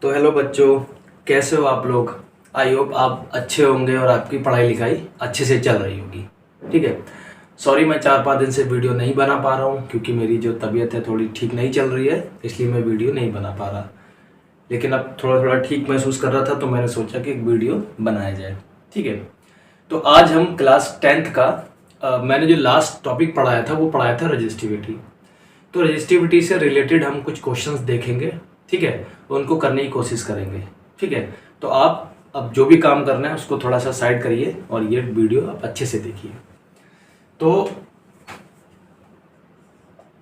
तो हेलो बच्चों, कैसे हो आप लोग। आई होप आप अच्छे होंगे और आपकी पढ़ाई लिखाई अच्छे से चल रही होगी। ठीक है। सॉरी मैं 4-5 दिन से वीडियो नहीं बना पा रहा हूँ क्योंकि मेरी जो तबीयत है थोड़ी ठीक नहीं चल रही है, इसलिए मैं वीडियो नहीं बना पा रहा। लेकिन अब थोड़ा थोड़ा ठीक महसूस कर रहा था तो मैंने सोचा कि एक वीडियो बनाया जाए। ठीक है। तो आज हम क्लास 10th का मैंने जो लास्ट टॉपिक पढ़ाया था वो पढ़ाया था रजिस्टिविटी। तो रजिस्टिविटी से रिलेटेड हम कुछ क्वेश्चंस देखेंगे। ठीक है। उनको करने की कोशिश करेंगे। ठीक है। तो आप अब जो भी काम करना है उसको थोड़ा सा साइड करिए और ये वीडियो आप अच्छे से देखिए। तो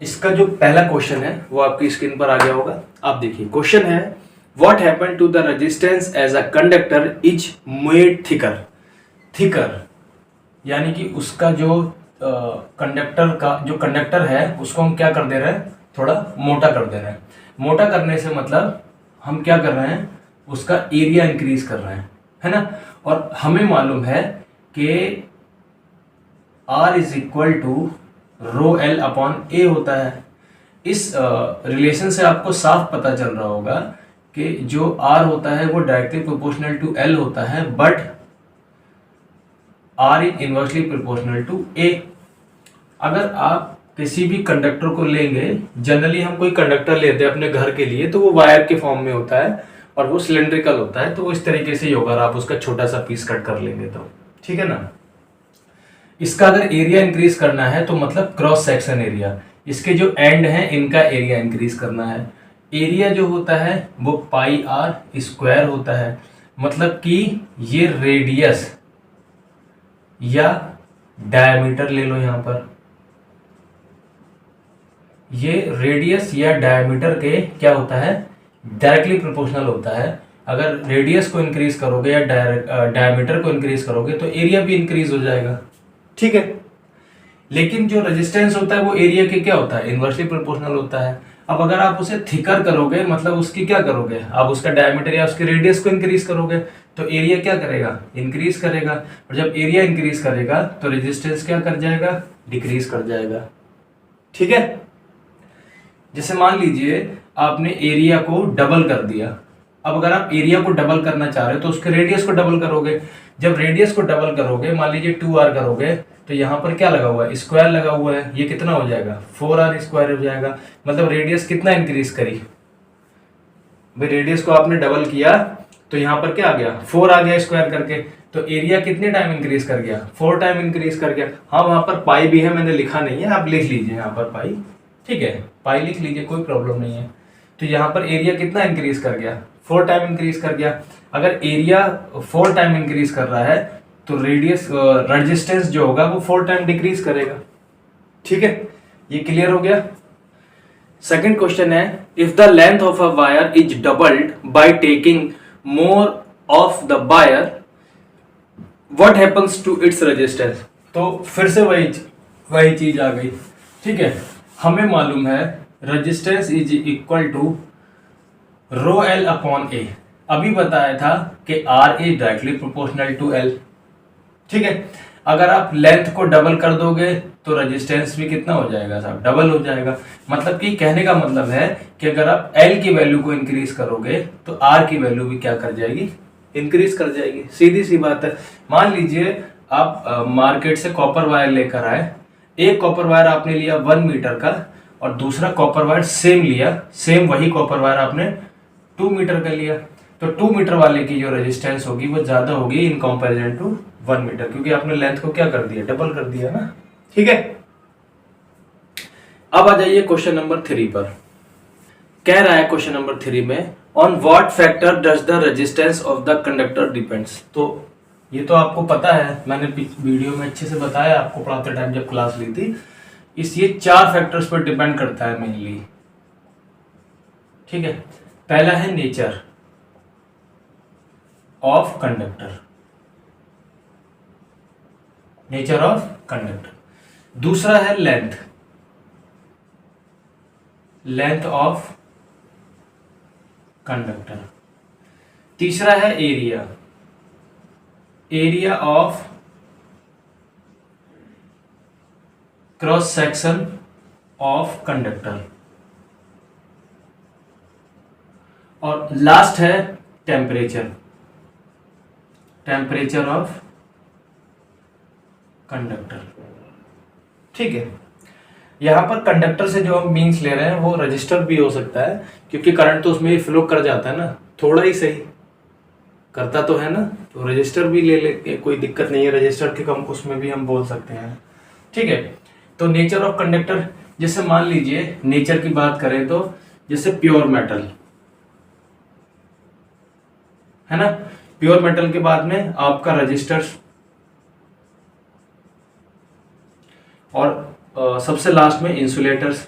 इसका जो पहला क्वेश्चन है वो आपकी स्क्रीन पर आ गया होगा। आप देखिए, क्वेश्चन है what happen to the resistance as a conductor is made thicker. Thicker यानी कि उसका जो कंडक्टर का जो कंडक्टर है उसको हम क्या कर दे रहे हैं, थोड़ा मोटा कर दे रहे हैं। मोटा करने से मतलब हम क्या कर रहे हैं, उसका एरिया इंक्रीज कर रहे हैं, है ना। और हमें मालूम है कि R is equal to rho L upon A होता है। इस रिलेशन से आपको साफ पता चल रहा होगा कि जो R होता है वो डायरेक्टली प्रोपोर्शनल टू L होता है, but R is inversely proportional to A। अगर आप किसी भी कंडक्टर को लेंगे, जनरली हम कोई कंडक्टर लेते हैं अपने घर के लिए तो वो वायर के फॉर्म में होता है और वो सिलेंड्रिकल होता है, तो वो इस तरीके से ही होगा। आप उसका छोटा सा पीस कट कर लेंगे तो ठीक है ना। इसका अगर एरिया इंक्रीज करना है तो मतलब क्रॉस सेक्शन एरिया, इसके जो एंड हैं इनका एरिया इंक्रीज करना है। एरिया जो होता है वो पाई आर स्क्वायर होता है, मतलब कि ये रेडियस या डायमीटर ले लो। यहां पर ये रेडियस या डायमीटर के क्या होता है, डायरेक्टली प्रोपोर्शनल होता है। अगर रेडियस को इंक्रीज करोगे या डायमीटर को इंक्रीज करोगे तो एरिया भी इंक्रीज हो जाएगा। ठीक है। लेकिन जो रेजिस्टेंस होता है वो एरिया के क्या होता है, इनवर्सली प्रोपोर्शनल होता है। अब अगर आप उसे थिकर करोगे मतलब उसकी क्या करोगे, आप उसका डायमीटर या उसके रेडियस को इंक्रीज करोगे तो एरिया क्या करेगा, इंक्रीज करेगा। और जब एरिया इंक्रीज करेगा तो रेजिस्टेंस क्या कर जाएगा, डिक्रीज कर जाएगा। ठीक है। जैसे मान लीजिए आपने एरिया को डबल कर दिया। अब अगर आप एरिया को डबल करना चाह रहे हो तो उसके रेडियस को डबल करोगे। जब रेडियस को डबल करोगे, मान लीजिए 2r करोगे, तो यहाँ पर क्या लगा हुआ है, स्क्वायर लगा हुआ है। ये कितना हो जाएगा, 4r स्क्वायर हो जाएगा। मतलब रेडियस कितना इंक्रीज करी भाई, रेडियस को आपने डबल किया तो यहाँ पर क्या आ गया, 4 आ गया स्क्वायर करके। तो एरिया कितने टाइम इंक्रीज कर गया, 4 टाइम इंक्रीज कर गया। हाँ वहां पर पाई भी है, मैंने लिखा नहीं है, आप लिख लीजिए यहाँ पर पाई। ठीक है, पाई लिख लीजिए, कोई प्रॉब्लम नहीं है। तो यहाँ पर एरिया कितना इंक्रीज कर गया, 4 टाइम इंक्रीज कर गया। अगर एरिया 4 टाइम इंक्रीज कर रहा है तो रेडियस रेजिस्टेंस जो होगा वो 4 टाइम डिक्रीज करेगा। ठीक है, ये क्लियर हो गया। सेकेंड क्वेश्चन है if the length of a wire is doubled by taking more of the wire what happens to its resistance. तो फिर से वही चीज आ गई। ठीक है, हमें मालूम है resistance is equal to rho L upon A. अभी बताया था कि R is directly proportional to L. ठीक है, अगर आप लेंथ को डबल कर दोगे तो रेजिस्टेंस भी कितना हो जाएगा साहब, डबल हो जाएगा। मतलब कि कहने का मतलब है कि अगर आप एल की वैल्यू को इंक्रीज करोगे तो आर की वैल्यू भी क्या कर जाएगी, इंक्रीज कर जाएगी। सीधी सी बात है। मान लीजिए आप मार्केट से कॉपर वायर लेकर आए, एक कॉपर वायर आपने लिया 1 मीटर का और दूसरा कॉपर वायर सेम लिया, सेम वही कॉपर वायर आपने 2 मीटर का लिया। तो 2 मीटर वाले की जो रेजिस्टेंस होगी वो ज्यादा होगी इन कंपैरिजन टू 1 मीटर, क्योंकि आपने लेंथ को क्या कर दिया, डबल कर दिया ना। ठीक है, अब आ जाइए क्वेश्चन नंबर 3 पर। कह रहा है क्वेश्चन नंबर 3 में on what factor does the resistance of the conductor depends. तो ये तो आपको पता है, मैंने वीडियो में अच्छे से बताया आपको पढ़ाते टाइम जब क्लास ली थी। ये 4 फैक्टर्स पर डिपेंड करता है मेनली। ठीक है, पहला है nature of conductor, nature of conductor. दूसरा है लेंथ, लेंथ ऑफ कंडक्टर। तीसरा है area, area of cross section of conductor. और लास्ट है टेम्परेचर, टेम्परेचर ऑफ कंडक्टर। ठीक है, यहाँ पर कंडक्टर से जो हम मीन्स ले रहे हैं वो रजिस्टर भी हो सकता है, क्योंकि करंट तो उसमें फ्लो कर जाता है ना, थोड़ा ही सही करता तो है ना, तो रजिस्टर भी ले लेके कोई दिक्कत नहीं है, रजिस्टर के कम उसमें भी हम बोल सकते हैं। ठीक है, तो नेचर ऑफ कंडक्टर, जैसे मान लीजिए नेचर की बात करें तो जैसे प्योर मेटल है ना, प्योर मेटल के बाद में आपका रजिस्टर्स, और सबसे लास्ट में इंसुलेटर्स।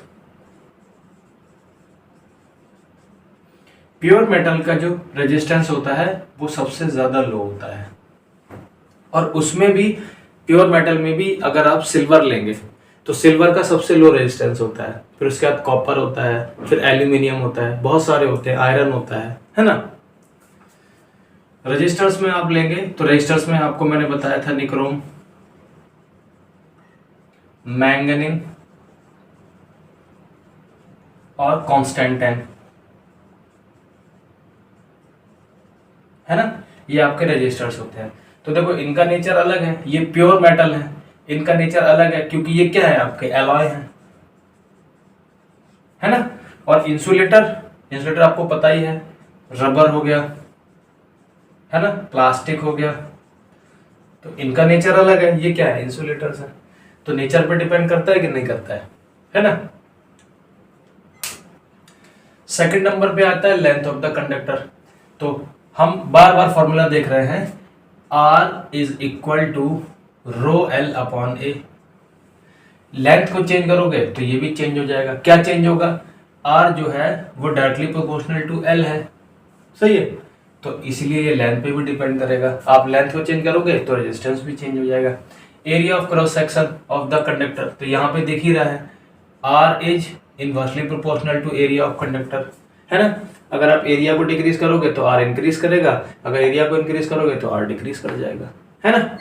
प्योर मेटल का जो रेजिस्टेंस होता है वो सबसे ज्यादा लो होता है, और उसमें भी प्योर मेटल में भी अगर आप सिल्वर लेंगे तो सिल्वर का सबसे लो रेजिस्टेंस होता है, फिर उसके बाद कॉपर होता है, फिर एल्यूमिनियम होता है, बहुत सारे होते हैं, आयरन होता है ना। रजिस्टर्स में आप लेंगे तो रजिस्टर्स में आपको मैंने बताया था निक्रोम, मैंगनीज और कॉन्स्टेंटाइन, है ना, ये आपके रजिस्टर्स होते हैं। तो देखो इनका नेचर अलग है, ये प्योर मेटल है, इनका नेचर अलग है क्योंकि ये क्या है, आपके एलॉय है ना। और इंसुलेटर, इंसुलेटर आपको पता ही है, रबर हो गया है ना, प्लास्टिक हो गया, तो इनका नेचर अलग है, ये क्या है, इंसुलेटर्स है। तो नेचर पे डिपेंड करता है कि नहीं करता है ना। सेकंड नंबर पे आता है लेंथ ऑफ द कंडक्टर। तो हम बार बार फॉर्मूला देख रहे हैं, R is equal to rho L upon a. Length को चेंज करोगे तो ये भी चेंज हो जाएगा, क्या चेंज होगा, R जो है वो डायरेक्टली प्रोपोर्शनल टू L है, सही है, तो इसलिए ये लेंथ पे भी डिपेंड करेगा। आप लेंथ को चेंज करोगे तो रेजिस्टेंस भी चेंज हो जाएगा। Area of cross section of the conductor, तो यहाँ पे देख ही रहा है, R is inversely proportional to area of conductor, है ना। अगर आप एरिया को डिक्रीज करोगे तो R इंक्रीज करेगा, अगर एरिया को इंक्रीज करोगे तो R डिक्रीज कर जाएगा, है ना।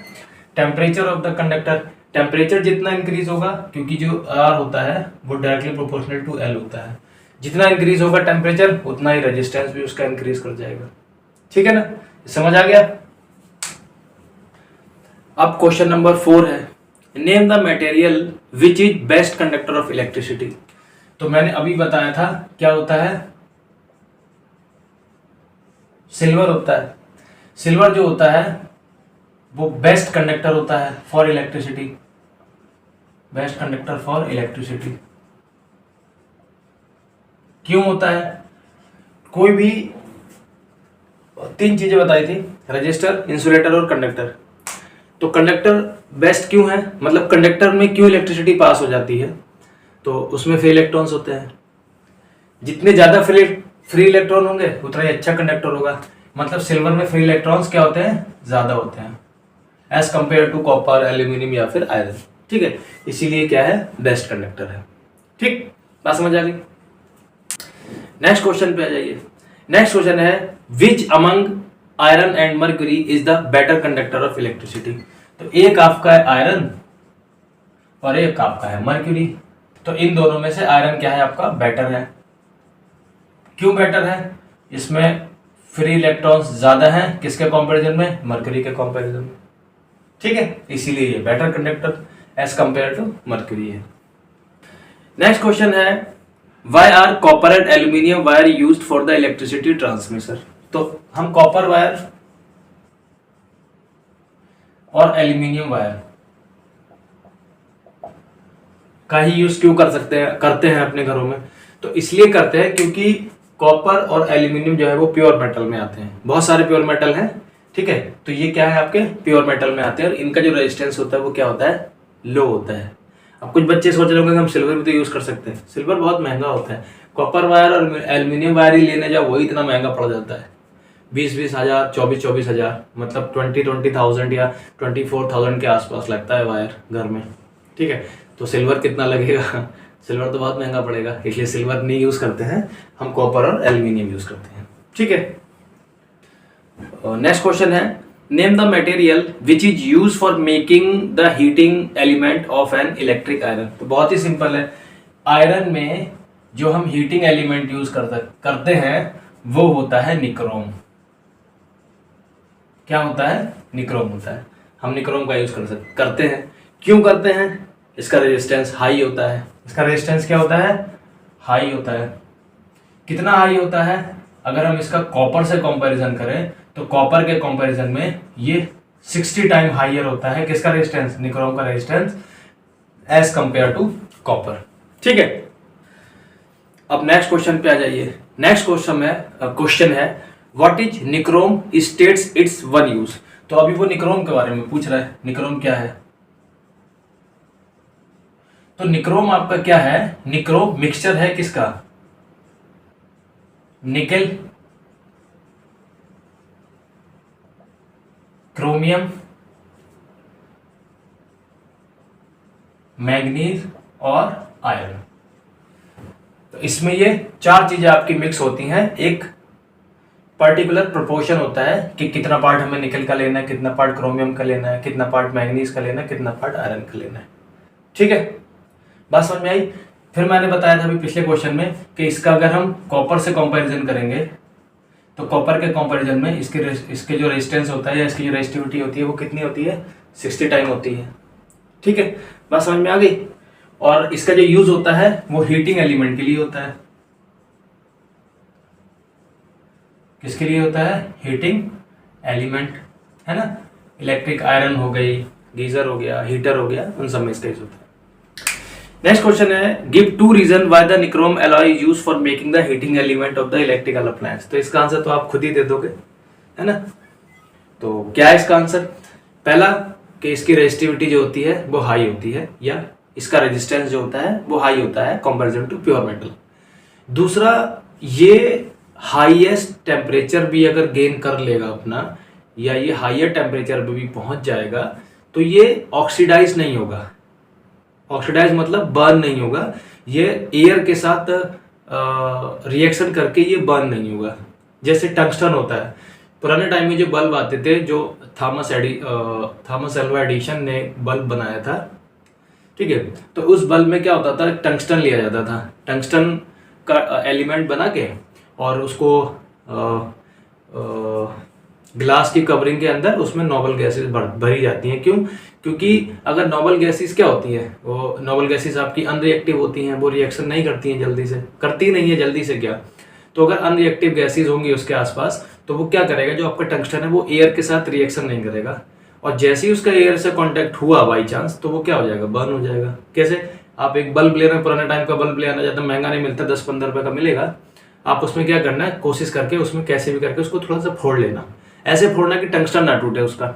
Temperature of the conductor, temperature जितना इंक्रीज होगा, क्योंकि जो R होता है वो डायरेक्टली प्रोपोर्शनल टू L होता है, जितना इंक्रीज होगा टेम्परेचर उतना ही रेजिस्टेंस भी उसका इंक्रीज कर जाएगा। ठीक है ना, समझ आ गया। अब क्वेश्चन नंबर 4 है, name the material which is best conductor of electricity. तो मैंने अभी बताया था क्या होता है, सिल्वर होता है। सिल्वर जो होता है वो बेस्ट कंडक्टर होता है for electricity, best conductor for electricity. क्यों होता है, कोई भी 3 चीजें बताई थी, रजिस्टर, इंसुलेटर और कंडक्टर। तो कंडक्टर बेस्ट क्यों है, मतलब कंडक्टर में क्यों इलेक्ट्रिसिटी पास हो जाती है, तो उसमें फ्री इलेक्ट्रॉन्स होते हैं, जितने ज्यादा फ्री इलेक्ट्रॉन होंगे उतना ही अच्छा कंडक्टर होगा। मतलब सिल्वर में फ्री इलेक्ट्रॉन्स क्या होते हैं, ज्यादा होते हैं as compare to copper, aluminium या फिर आयरन। ठीक है, इसीलिए क्या है, बेस्ट कंडक्टर है। ठीक, बात समझ आ गई। नेक्स्ट क्वेश्चन पे आ जाइए। नेक्स्ट क्वेश्चन है, which among iron and mercury is the better conductor of electricity. तो एक आपका है आयरन और एक आपका है मर्क्यूरी, तो इन दोनों में से आयरन क्या है, आपका बेटर है। क्यों बेटर है, इसमें फ्री इलेक्ट्रॉन्स ज्यादा हैं, किसके कंपैरिजन में, मर्क्यूरी के कंपैरिजन में। ठीक है, इसीलिए ये better conductor as compare to mercury है। नेक्स्ट क्वेश्चन है, why are copper and aluminium wire used for the electricity transmission. तो हम कॉपर वायर और एल्यूमिनियम वायर का ही यूज क्यों करते हैं अपने घरों में, तो इसलिए करते हैं क्योंकि कॉपर और एल्यूमिनियम जो है वो प्योर मेटल में आते हैं, बहुत सारे प्योर मेटल हैं। ठीक है, तो ये क्या है, आपके प्योर मेटल में आते हैं, और इनका जो रेजिस्टेंस होता है वो क्या होता है, लो होता है। अब कुछ बच्चे सोच रहे होंगे हम सिल्वर भी तो यूज कर सकते हैं, सिल्वर बहुत महंगा होता है, कॉपर वायर और एल्यूमिनियम वायर ही लेने जाओ वही इतना महंगा पड़ जाता है, 20-20 हज़ार, 24-24 हज़ार, मतलब 20,000 या 24,000 के आसपास लगता है वायर घर में। ठीक है, तो सिल्वर कितना लगेगा, सिल्वर तो बहुत महंगा पड़ेगा, इसलिए सिल्वर नहीं यूज करते हैं, हम कॉपर और एल्यूमिनियम यूज करते हैं। ठीक है, नेक्स्ट क्वेश्चन है, name the material which is use for making the heating element of an electric iron. तो बहुत ही सिंपल है, आयरन में जो हम हीटिंग एलिमेंट यूज करते हैं वो होता है निक्रोम। क्या होता है? निक्रोम होता है। हम निक्रोम का यूज करते हैं। क्यों करते हैं? इसका रेजिस्टेंस हाई होता है। इसका रेजिस्टेंस क्या होता है? हाई होता है। कितना हाई होता है? अगर हम इसका कॉपर से कंपैरिजन करें तो कॉपर के कंपैरिजन में ये 60 टाइम हाइयर होता है। किसका रेजिस्टेंस? निक्रोम का resistance as compare to copper. ठीक है, अब नेक्स्ट क्वेश्चन पे आ जाइए। नेक्स्ट क्वेश्चन है what is nichrome states its one use. तो अभी वो निक्रोम के बारे में पूछ रहा है। निक्रोम क्या है? तो निक्रोम आपका क्या है? निक्रोम मिक्सचर है किसका? निकेल, क्रोमियम, मैग्नीज और आयरन। तो इसमें ये चार चीजें आपकी मिक्स होती हैं। एक पर्टिकुलर प्रोपोर्शन होता है कि कितना पार्ट हमें निकल का लेना है, कितना पार्ट क्रोमियम का लेना है, कितना पार्ट मैग्नीज का लेना है, कितना पार्ट आयरन का लेना है। ठीक है, बात समझ में आई? फिर मैंने बताया था अभी पिछले क्वेश्चन में कि इसका अगर हम कॉपर से कंपैरिजन करेंगे तो कॉपर के कंपैरिजन में इसके जो रेजिस्टेंस होता है या इसकी जो रेजिस्टिविटी होती है वो कितनी होती है? 60 टाइम होती है। ठीक है, बात समझ में आ गई? और इसका जो यूज होता है वो हीटिंग एलिमेंट के लिए होता है। किसके लिए होता है? हीटिंग एलिमेंट, है ना। इलेक्ट्रिक आयरन हो गई, गीजर हो गया, हीटर हो गया, उन सब में इसका यूज होता है। नेक्स्ट क्वेश्चन है give to reason why the nichrome alloy is used for making the heating element of the electrical appliance. तो इसका आंसर तो आप खुद ही दे दोगे, है ना। तो क्या है इसका आंसर? पहला कि इसकी रेजिस्टिविटी जो होती है वो हाई होती है, या इसका रेजिस्टेंस जो होता है वो हाई होता है कंपैरिजन टू प्योर मेटल। दूसरा, ये हाईएस्ट टेम्परेचर भी अगर गेन कर लेगा अपना, या ये हाईयर टेम्परेचर पे भी पहुंच जाएगा, तो ये ऑक्सीडाइज नहीं होगा। ऑक्सीडाइज मतलब बर्न नहीं होगा। ये एयर के साथ रिएक्शन करके ये बर्न नहीं होगा। जैसे टंगस्टन होता है, पुराने टाइम में जो बल्ब आते थे, जो थॉमस एल्वा एडिसन ने बल्ब बनाया था, ठीक है, तो उस बल्ब में क्या होता था? टंगस्टन लिया जाता था। टंगस्टन का एलिमेंट बना के और उसको ग्लास की कवरिंग के अंदर उसमें नोबल गैसेस भरी जाती हैं। क्यों? क्योंकि अगर नोबल गैसेस क्या होती हैं, वो नोबल गैसेस आपकी अनरिएक्टिव होती हैं, वो रिएक्शन नहीं करती हैं जल्दी से, करती नहीं है जल्दी से। क्या? तो अगर अनरिएक्टिव गैसेस होंगी उसके आसपास, तो वो क्या करेगा? जो आपका टंगस्टन है वो एयर के साथ रिएक्शन नहीं करेगा, और जैसे ही उसका एयर से कांटेक्ट हुआ बाई चांस, तो वो क्या हो जाएगा? बर्न हो जाएगा। कैसे? आप एक बल्ब ले रहे हैं, पुराने टाइम का बल्ब ले आना, ज़्यादा महंगा नहीं मिलता, 10-15 रुपये का मिलेगा। आप उसमें क्या करना है? कोशिश करके उसमें कैसे भी करके उसको थोड़ा सा फोड़ लेना, ऐसे फोड़ना कि टंगस्टन ना टूटे उसका।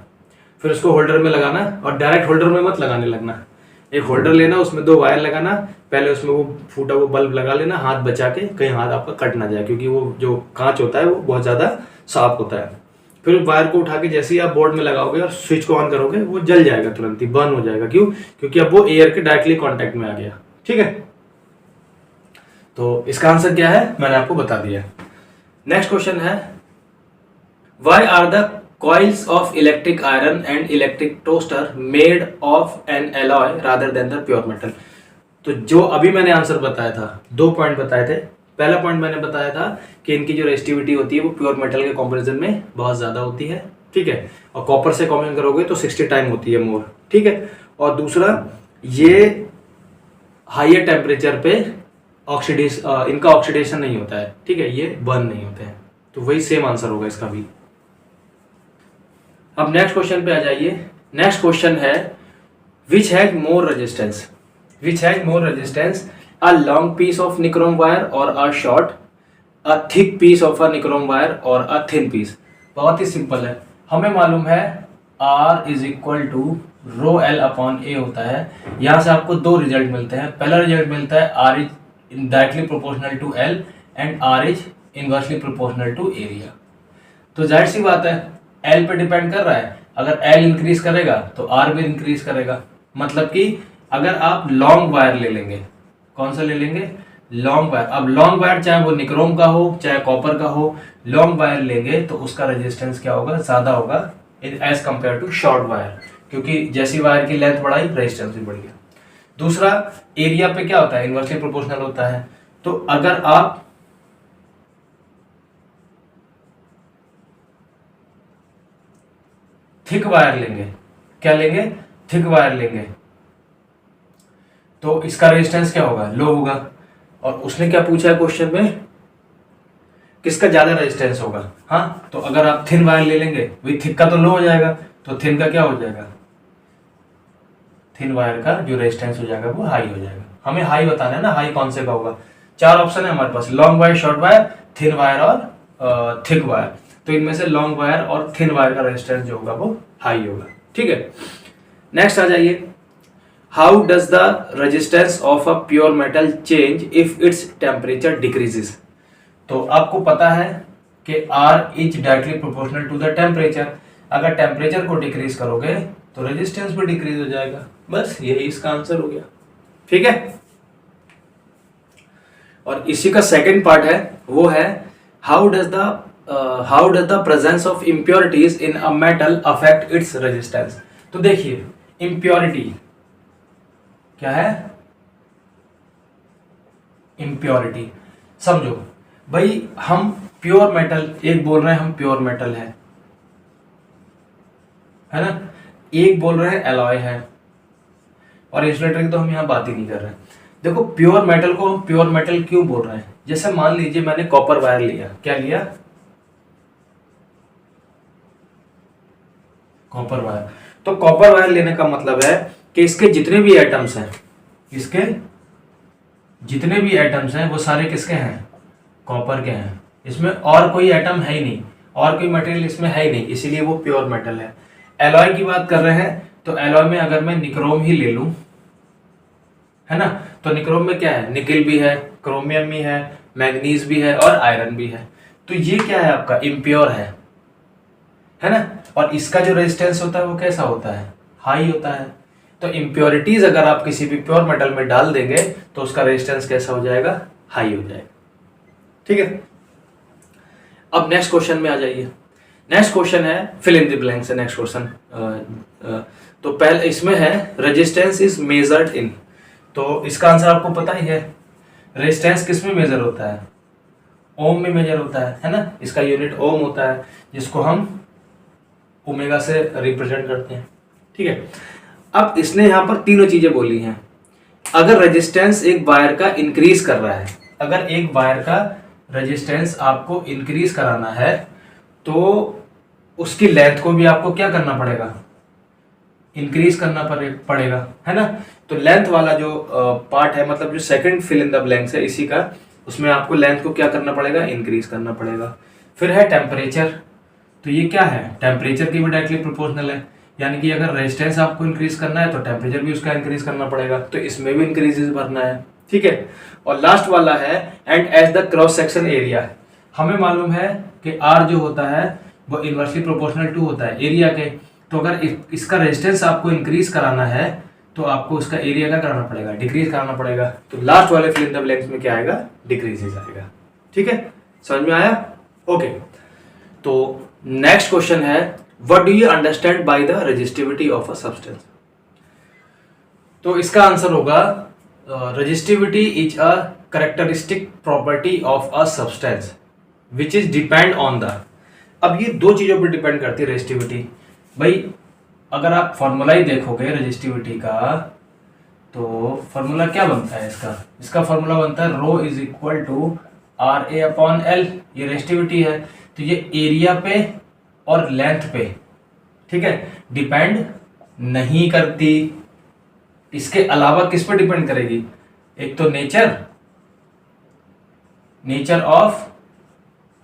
फिर उसको होल्डर में लगाना, और डायरेक्ट होल्डर में मत लगाने लगना। एक होल्डर लेना, उसमें 2 वायर लगाना, पहले उसमें वो फूटा हुआ बल्ब लगा लेना, हाथ बचा के, कहीं हाथ आपका कट ना जाए, क्योंकि वो जो कांच होता है वो बहुत ज़्यादा शार्प होता है। फिर वायर को उठा के जैसे ही आप बोर्ड में लगाओगे और स्विच को ऑन करोगे, वो जल जाएगा, तुरंत ही बर्न हो जाएगा। क्यों? क्योंकि अब वो एयर के डायरेक्टली कॉन्टेक्ट में आ गया। ठीक है, तो इसका आंसर क्या है मैंने आपको बता दिया। नेक्स्ट क्वेश्चन है why are the coils of electric iron and electric toaster made of an alloy rather than the pure metal। तो जो अभी मैंने आंसर बताया था, 2 पॉइंट बताए थे। पहला पॉइंट मैंने बताया था कि इनकी जो रेजिस्टिविटी होती है वो प्योर मेटल के कंपैरिजन में बहुत ज्यादा होती है। ठीक है, और कॉपर से कंपेयर करोगे तो 60 टाइम होती है मोर। ठीक है, और दूसरा, ये हाइयर टेम्परेचर पे इनका ऑक्सीडेशन नहीं होता है। ठीक है, ये बर्न नहीं होते हैं। तो वही सेम आंसर होगा इसका भी। अब नेक्स्ट क्वेश्चन पे आ जाइए। नेक्स्ट क्वेश्चन है which has more resistance. Which has more resistance, a long piece of nichrome wire और a short, a thick piece of a nichrome wire और अ थिन पीस। बहुत ही सिंपल है, हमें मालूम है R is equal to rho L upon A होता है। यहाँ से आपको 2 रिजल्ट मिलते हैं। पहला रिजल्ट मिलता है R is directly proportional to L and R is inversely proportional to area. तो जाहिर सी बात है L पे डिपेंड कर रहा है, अगर L इंक्रीज करेगा तो R भी इंक्रीज करेगा। मतलब कि अगर आप लॉन्ग वायर ले लेंगे, कौन सा ले लेंगे? Long wire. अब लॉन्ग वायर चाहे वो निक्रोम का हो चाहे कॉपर का हो, लॉन्ग वायर लेंगे तो उसका रेजिस्टेंस क्या होगा? ज्यादा होगा as compare to short wire, क्योंकि जैसी वायर की लेंथ बढ़ाई रेजिस्टेंस भी बढ़ गया। दूसरा, एरिया पे क्या होता है? इनवर्सली प्रोपोर्शनल होता है। तो अगर आप थिक वायर लेंगे, क्या लेंगे, थिक वायर लेंगे, तो इसका रेजिस्टेंस क्या होगा, लो होगा। और उसने क्या पूछा है क्वेश्चन में, किसका ज्यादा रेजिस्टेंस होगा। हाँ, तो अगर आप थिन वायर ले लेंगे, वही थिक का तो लो हो जाएगा, तो थिन का क्या हो जाएगा, थिन वायर का जो रेजिस्टेंस हो जाएगा वो हाई हो जाएगा। हमें हाई बताना है ना, हाई कौन से का होगा। चार ऑप्शन है हमारे पास, long wire, short wire, thin wire और थिक वायर। तो इनमें से लॉन्ग वायर और थिन वायर का रेजिस्टेंस जो होगा वो हाई होगा। ठीक है, नेक्स्ट आ जाइए, how does the resistance of a pure metal change if its temperature decreases. तो आपको पता है कि R is directly proportional to the temperature. अगर टेम्परेचर को डिक्रीज करोगे तो रेजिस्टेंस भी डिक्रीज हो जाएगा। बस यही इसका आंसर हो गया। ठीक है, और इसी का सेकंड पार्ट है, वो है how does the presence of impurities in a metal affect it's resistance. तो देखिए, इम्प्योरिटी क्या है, इम्प्योरिटी समझो भाई, हम प्योर मेटल, एक बोल रहे हैं हम प्योर मेटल है ना, एक बोल रहे हैं एलॉय है, और इंसुलेटर की तो हम यहां बात ही नहीं कर रहे हैं। देखो, प्योर मेटल को हम प्योर मेटल क्यों बोल रहे हैं, जैसे मान लीजिए मैंने कॉपर वायर लिया, क्या लिया, कॉपर वायर। तो कॉपर वायर लेने का मतलब है कि इसके जितने भी एटम्स हैं, इसके जितने भी एटम्स हैं वो सारे किसके हैं, कॉपर के हैं। इसमें और कोई एटम है ही नहीं, और कोई मटेरियल इसमें है ही नहीं, इसीलिए वो प्योर मेटल है। एलॉय की बात कर रहे हैं, तो एलॉय में अगर मैं निक्रोम ही ले लूं, है ना, तो निक्रोम में क्या है, निकिल भी है, क्रोमियम भी है, मैग्नीज भी है और आयरन भी है। तो ये क्या है, आपका इम्प्योर है ना। और इसका जो रेजिस्टेंस होता है वो कैसा होता है, हाई होता है। तो इम्प्योरिटीज अगर आप किसी भी प्योर मेटल में डाल देंगे तो उसका रेजिस्टेंस कैसा हो जाएगा, हाई हो जाएगा। ठीक है, अब नेक्स्ट क्वेश्चन में आ जाइए। नेक्स्ट क्वेश्चन है फिल इन द ब्लैंक्स है नेक्स्ट क्वेश्चन। तो पहले इसमें है रेजिस्टेंस इज मेजर्ड इन, तो इसका आंसर आपको पता ही है, रेजिस्टेंस किस में मेजर होता है, ओम में मेजर होता है ना। इसका यूनिट ओम होता है, जिसको हम ओमेगा से रिप्रेजेंट करते हैं। ठीक है, अब इसने यहां पर तीनों चीजें बोली हैं। अगर रेजिस्टेंस एक वायर का इंक्रीज कर रहा है, अगर एक वायर का रेजिस्टेंस आपको इंक्रीज कराना है तो उसकी लेंथ को भी आपको क्या करना पड़ेगा, इंक्रीज करना पड़ेगा, है ना। तो लेंथ वाला जो पार्ट है, मतलब जो second fill in the blanks है इसी का, उसमें आपको लेंथ को क्या करना पड़ेगा, इंक्रीज करना पड़ेगा। फिर है टेम्परेचर, तो ये क्या है, टेम्परेचर की भी डायरेक्टली प्रोपोर्शनल है, यानी कि अगर रेजिस्टेंस आपको इंक्रीज करना है तो टेम्परेचर भी उसका इंक्रीज करना पड़ेगा, तो इसमें भी इंक्रीजेस भरना है। ठीक है, और लास्ट वाला है and as the cross section area. हमें मालूम है कि आर जो होता है वो इनवर्सली प्रोपोर्शनल टू होता है एरिया के, तो अगर इसका रेजिस्टेंस आपको इंक्रीज कराना है तो आपको उसका एरिया क्या करना पड़ेगा, डिक्रीज कराना पड़ेगा। तो लास्ट वाले फिल इन द ब्लैंक्स में क्या आएगा, डिक्रीजेस आएगा। ठीक है, समझ में आया, ओके। तो नेक्स्ट क्वेश्चन है, what do you understand by the resistivity of a substance. तो इसका आंसर होगा resistivity is a characteristic property of a substance which is depend on the. अब ये दो चीजों पर डिपेंड करती है रेजिस्टिविटी। भाई अगर आप फॉर्मूला ही देखोगे रेजिस्टिविटी का, तो फॉर्मूला क्या बनता है इसका फॉर्मूला बनता है rho is equal to R A upon L. ये रेजिस्टिविटी है, तो ये एरिया पे और लेंथ पे, ठीक है, डिपेंड नहीं करती। इसके अलावा किस पे डिपेंड करेगी, एक तो नेचर ऑफ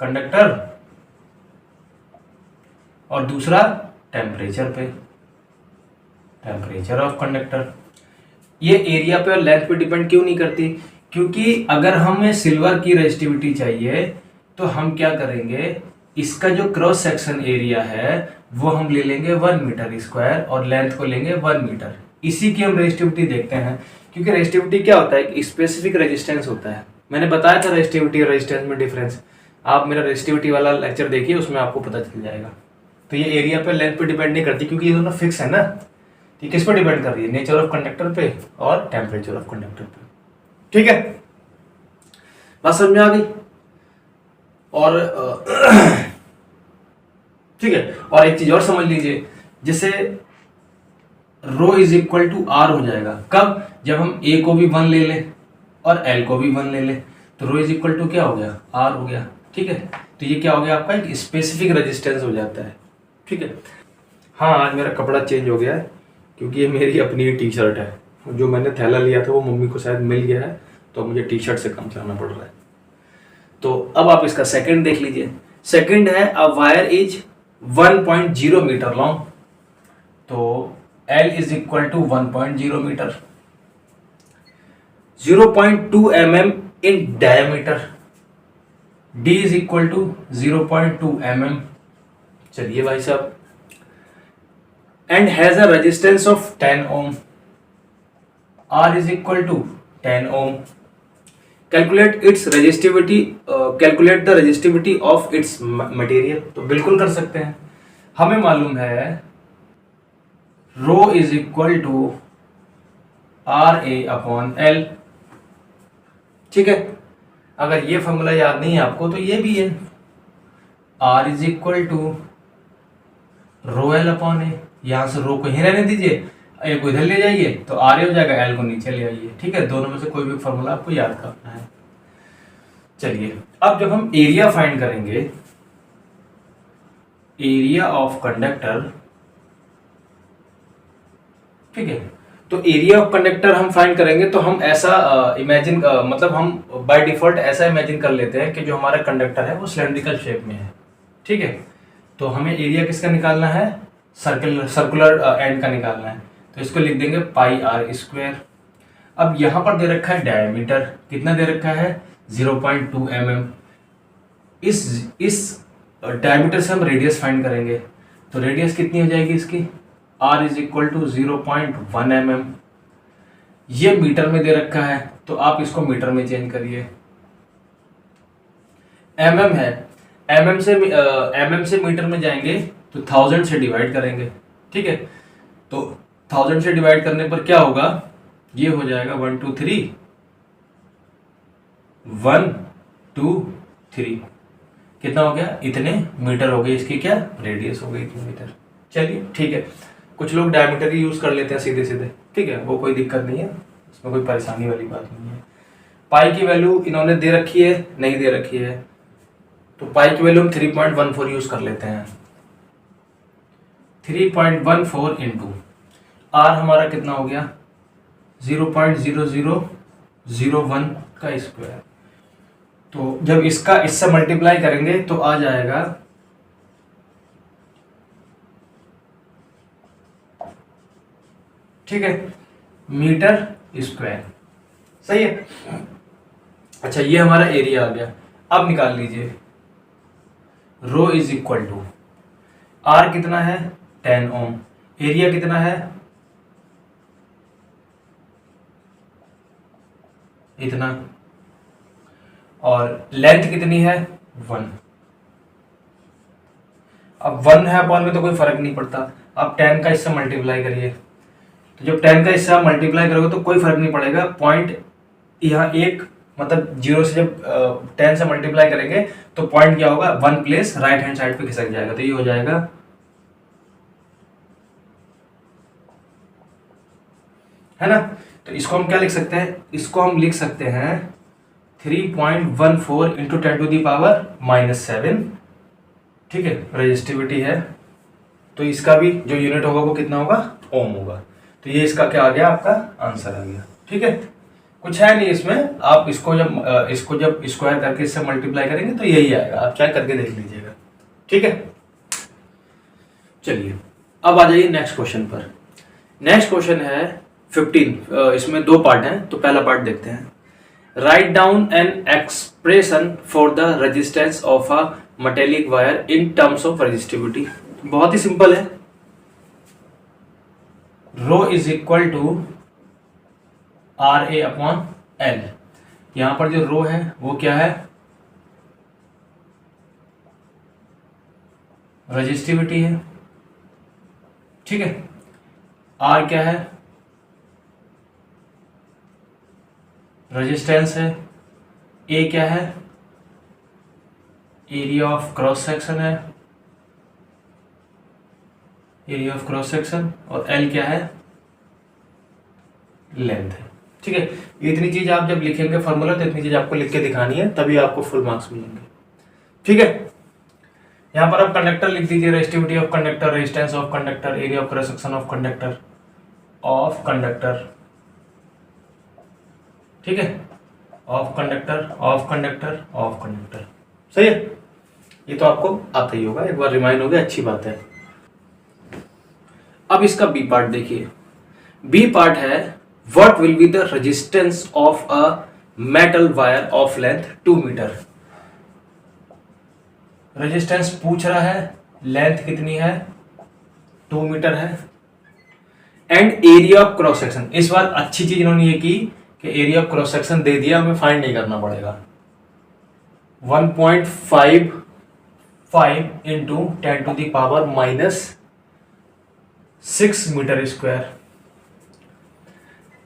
कंडक्टर और दूसरा टेम्परेचर पे, टेम्परेचर ऑफ कंडक्टर। ये एरिया पे और लेंथ पे डिपेंड क्यों नहीं करती, क्योंकि अगर हमें सिल्वर की रेजिस्टिविटी चाहिए तो हम क्या करेंगे, इसका जो क्रॉस सेक्शन एरिया है वो हम ले लेंगे 1 मीटर स्क्वायर और लेंथ को लेंगे 1 मीटर। इसी की हम रेजिस्टिविटी देखते हैं, क्योंकि रेजिस्टिविटी क्या होता है, एक स्पेसिफिक रेजिस्टेंस होता है। मैंने बताया था रेजिस्टिविटी और रेजिस्टेंस में डिफरेंस, आप मेरा रेजिस्टिविटी वाला लेक्चर देखिए, उसमें आपको पता चल जाएगा। तो ये एरिया पे लेंथ पे डिपेंड नहीं करती, क्योंकि ये दोनों फिक्स है ना। ये किस पे डिपेंड कर रही है, नेचर ऑफ कंडक्टर पे और टेम्परेचर ऑफ कंडक्टर पे। ठीक है, बात समझ में आ गई। और ठीक है, और एक चीज और समझ लीजिए जैसे रो इज इक्वल टू आर हो जाएगा कब, जब हम ए को भी 1 ले लें और एल को भी 1 ले लें, तो रो इज इक्वल टू क्या हो गया, आर हो गया। ठीक है, तो ये क्या हो गया आपका, एक स्पेसिफिक रेजिस्टेंस हो जाता है। ठीक है, हाँ आज मेरा कपड़ा चेंज हो गया है क्योंकि ये मेरी अपनी टी शर्ट है, जो मैंने थैला लिया था वो मम्मी को शायद मिल गया है, तो मुझे टी शर्ट से काम चलाना पड़ रहा है। तो अब आप इसका सेकंड देख लीजिए। सेकंड है a wire is 1.0 metre long, तो L is equal to 1.0 metre, 0.2 mm in diameter, D is equal to 0.2 mm। चलिए भाई साहब, and has a resistance of 10 ohm, R is equal to 10 ohm. Calculate its resistivity, calculate the resistivity of its material, तो बिल्कुल कर सकते हैं। हमें मालूम है rho is equal to R A upon L. ठीक है, अगर ये फॉर्मूला याद नहीं है आपको तो ये भी है, R is equal to rho L upon A. यहां से रो को ही रहने दीजिए, ए को इधर ले जाइए तो आर ए हो जाएगा, एल को नीचे ले आइए। ठीक है, दोनों में से कोई भी फॉर्मूला आपको याद करना है। चलिए, अब जब हम एरिया फाइंड करेंगे, एरिया ऑफ कंडक्टर, ठीक है, तो एरिया ऑफ कंडक्टर हम फाइंड करेंगे तो हम ऐसा इमेजिन मतलब हम बाय डिफॉल्ट ऐसा इमेजिन कर लेते हैं कि जो हमारा कंडक्टर है वो सिलेंड्रिकल शेप में है। ठीक है, तो हमें एरिया किसका निकालना है, सर्कुलर एंड का निकालना है, तो इसको लिख देंगे पाई आर स्क्वायर। अब यहां पर दे रखा है डायमीटर, कितना दे रखा है 0.2 mm। इस डायमीटर से हम रेडियस फाइंड करेंगे, तो रेडियस कितनी हो जाएगी इसकी, R is equal to 0.1 mm। ये मीटर में दे रखा है तो आप इसको मीटर में चेंज करिए। mm है, mm से मीटर में जाएंगे तो 1000 से डिवाइड करेंगे। ठीक है, तो 1000 से डिवाइड करने पर क्या होगा, ये हो जाएगा 1 2 3 1 2 3, कितना हो गया, इतने मीटर हो गए, इसकी क्या रेडियस हो गई, इतने मीटर। चलिए ठीक है, कुछ लोग डायमीटर ही यूज कर लेते हैं सीधे सीधे, ठीक है, वो कोई दिक्कत नहीं है, इसमें कोई परेशानी वाली बात नहीं है। पाई की वैल्यू इन्होंने दे रखी है, नहीं दे रखी है, तो पाई की वैल्यू हम 3.14 यूज कर लेते हैं। 3.14 इंटू आर हमारा कितना हो गया 0.0001 का स्क्वायर, तो जब इसका इससे मल्टीप्लाई करेंगे तो आ जाएगा ठीक है मीटर स्क्वायर। सही है, अच्छा ये हमारा एरिया आ गया। अब निकाल लीजिए रो इज इक्वल टू आर कितना है 10 ओम, एरिया कितना है इतना, और लेंथ कितनी है 1। अब 1 है अपॉन में तो कोई फर्क नहीं पड़ता, अब 10 का इससे मल्टीप्लाई करिए, तो जब 10 का इससे मल्टीप्लाई करोगे तो कोई फर्क नहीं पड़ेगा, पॉइंट यहाँ एक मतलब 0 से जब 10 से मल्टीप्लाई करेंगे तो पॉइंट क्या होगा 1 प्लेस राइट हैंड साइड पे खिसक जाएगा, तो ये हो जाएगा है ना। तो इसको हम क्या लिख सकते हैं, इसको हम लिख सकते हैं 3.14 इंटू 10 टू दी पावर -7। ठीक है, रेजिस्टिविटी है, तो इसका भी जो यूनिट होगा वो कितना होगा ओम होगा, तो ये इसका क्या आ गया आपका आंसर आ गया। ठीक है, कुछ है नहीं इसमें, आप इसको जब स्क्वायर करके इससे मल्टीप्लाई करेंगे तो यही आएगा, आप चाहे करके देख लीजिएगा। ठीक है, चलिए अब आ जाइए नेक्स्ट क्वेश्चन पर। नेक्स्ट क्वेश्चन है 15, इसमें 2 पार्ट हैं, तो पहला पार्ट देखते हैं। Write down an expression for the resistance of a metallic wire in terms of resistivity. बहुत ही सिंपल है, rho is equal to R A upon L. यहां पर जो रो है वो क्या है रेजिस्टिविटी है। ठीक है, आर क्या है रेजिस्टेंस है, ए क्या है एरिया ऑफ क्रॉस सेक्शन है, एरिया ऑफ क्रॉस सेक्शन, और एल क्या है, लेंथ है। ठीक है, इतनी चीज आप जब लिखेंगे फॉर्मूला तो इतनी चीज आपको लिख के दिखानी है, तभी आपको फुल मार्क्स मिलेंगे। ठीक है, यहां पर आप कंडक्टर लिख दीजिए, resistivity of conductor, resistance of conductor, area of cross section of conductor. ठीक है, ऑफ कंडक्टर। सही है, ये तो आपको आता ही होगा, एक बार रिमाइंड हो गया, अच्छी बात है। अब इसका बी पार्ट देखिए। बी पार्ट है what will be the resistance of a metal wire of length 2 metre. Resistance पूछ रहा है, लेंथ कितनी है, 2 मीटर है, and area of cross section. इस बार अच्छी चीज इन्होंने ये की कि एरिया ऑफ क्रॉस सेक्शन दे दिया, हमें फाइंड नहीं करना पड़ेगा। 1.55 into 10⁻⁻6 metre square.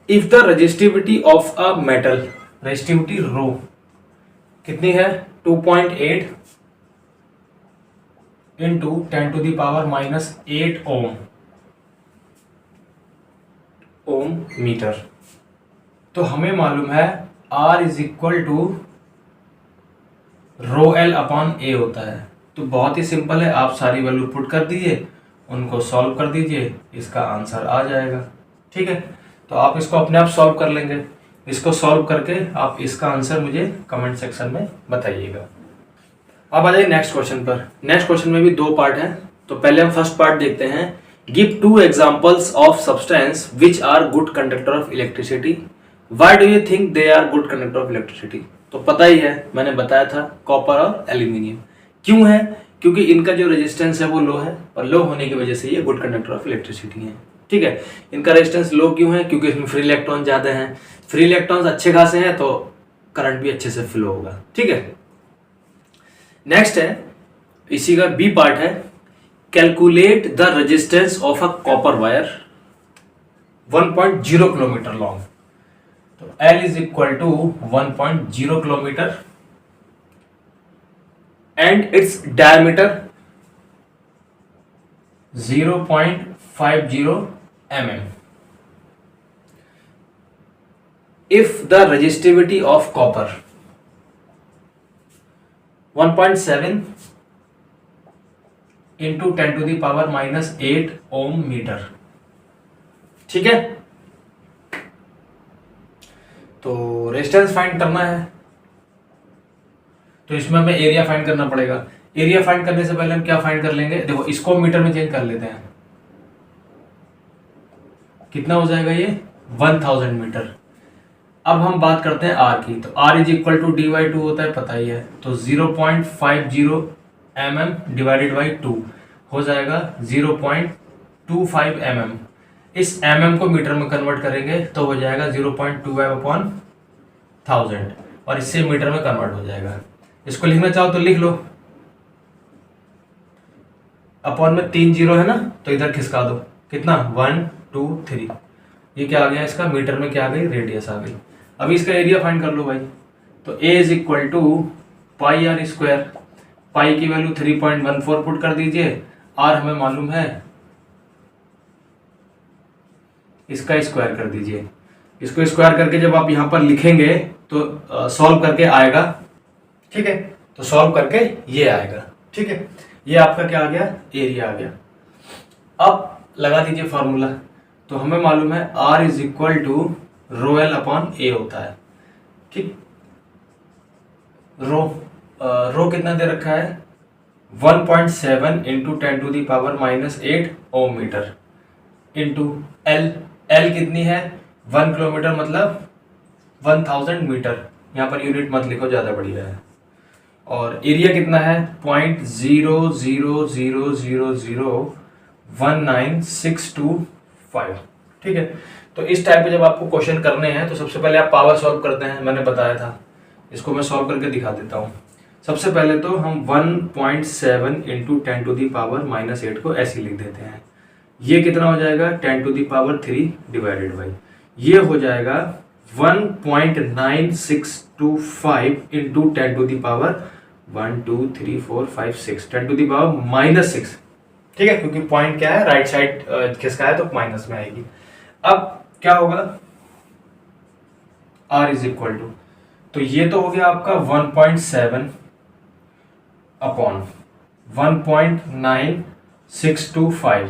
If the resistivity of a metal, resistivity रो कितनी है, 2.8 इंटू 10⁻⁻8 ओम मीटर। तो हमें मालूम है R is equal to rho L upon A होता है। तो बहुत ही सिंपल है, आप सारी वैल्यू पुट कर दीजिए, उनको सॉल्व कर दीजिए, इसका आंसर आ जाएगा। ठीक है, तो आप इसको अपने आप सॉल्व कर लेंगे। इसको सॉल्व करके आप इसका आंसर मुझे कमेंट सेक्शन में बताइएगा। अब आ जाइए नेक्स्ट क्वेश्चन पर। नेक्स्ट क्वेश्चन में भी 2 पार्ट हैं, तो पहले हम फर्स्ट पार्ट देखते हैं। Give 2 examples of substance which are good conductor of electricity. Why do you think they are good conductor of electricity. तो पता ही है, मैंने बताया था, कॉपर और एल्यूमिनियम। क्यों है, क्योंकि इनका जो रेजिस्टेंस है वो लो है, और लो होने की वजह से ये गुड कंडक्टर ऑफ इलेक्ट्रिसिटी है। ठीक है, इनका रेजिस्टेंस लो क्यों है, क्योंकि इसमें फ्री इलेक्ट्रॉन ज्यादा हैं। फ्री इलेक्ट्रॉन्स अच्छे खासे हैं तो करंट भी अच्छे से फ्लो होगा। ठीक है, नेक्स्ट है, इसी का बी पार्ट है, calculate the resistance of a copper wire 1.0 kilometre long. तो L is equal to 1.0 kilometre and its diameter 0.50 mm। If the resistivity of copper 1.7 into 10⁻⁻8 ohm metre. ठीक है, तो रेजिस्टेंस फाइंड करना है, तो इसमें हमें एरिया फाइंड करना पड़ेगा। एरिया फाइंड करने से पहले हम क्या फाइंड कर लेंगे, देखो इसको मीटर में चेंज कर लेते हैं। कितना हो जाएगा ये, 1000 मीटर। अब हम बात करते हैं आर की, तो are is equal to dy2 होता है, पता ही है, तो 0.50 mm डिवाइडेड बाई 2 हो जाएगा 0.25 mm। इस mm को मीटर में कन्वर्ट करेंगे तो हो जाएगा 0.25/1000, और इससे मीटर में कन्वर्ट हो जाएगा। इसको लिखना चाहो तो लिख लो, अपॉन में 3 0 है ना, तो इधर खिसका दो, कितना 1 2 3, ये क्या आ गया, इसका मीटर में क्या आ गई, रेडियस आ गई। अभी इसका एरिया फाइंड कर लो भाई, तो A is equal to pi are square. Pi की वैल्यू 3.14 पुट कर दीजिए, आर हमें मालूम है, इसका स्क्वायर कर दीजिए। इसको स्क्वायर करके जब आप यहां पर लिखेंगे तो सॉल्व करके आएगा। ठीक है, तो सॉल्व करके ये आएगा। ठीक है, ये आपका क्या आ गया, एरिया आ गया। अब लगा दीजिए फॉर्मूला, तो हमें मालूम है R is equal to rho L upon A होता है। ठीक, रो कितना दे रखा है, 1.7 into 10⁻⁻8 ohm metre into L कितनी है, 1 किलोमीटर मतलब 1000 मीटर। यहाँ पर यूनिट मत लिखो, ज़्यादा बढ़िया है। और एरिया कितना है, 0.000019625। ठीक है, तो इस टाइप के जब आपको क्वेश्चन करने हैं तो सबसे पहले आप पावर सॉल्व करते हैं, मैंने बताया था। इसको मैं सॉल्व करके दिखा देता हूँ। सबसे पहले तो हम 1.7 इंटू 10⁻⁻8 को ऐसे लिख देते हैं। ये कितना हो जाएगा, 10⁻3 डिवाइडेड बाई, ये हो जाएगा 1.9625 इंटू 10⁻1 2 3 4 5 6 10⁻⁻6। ठीक है, क्योंकि पॉइंट क्या है, राइट साइड किसका है तो माइनस में आएगी। अब क्या होगा, R इज इक्वल टू, तो ये तो हो गया आपका 1.7 अपॉन 1.9625।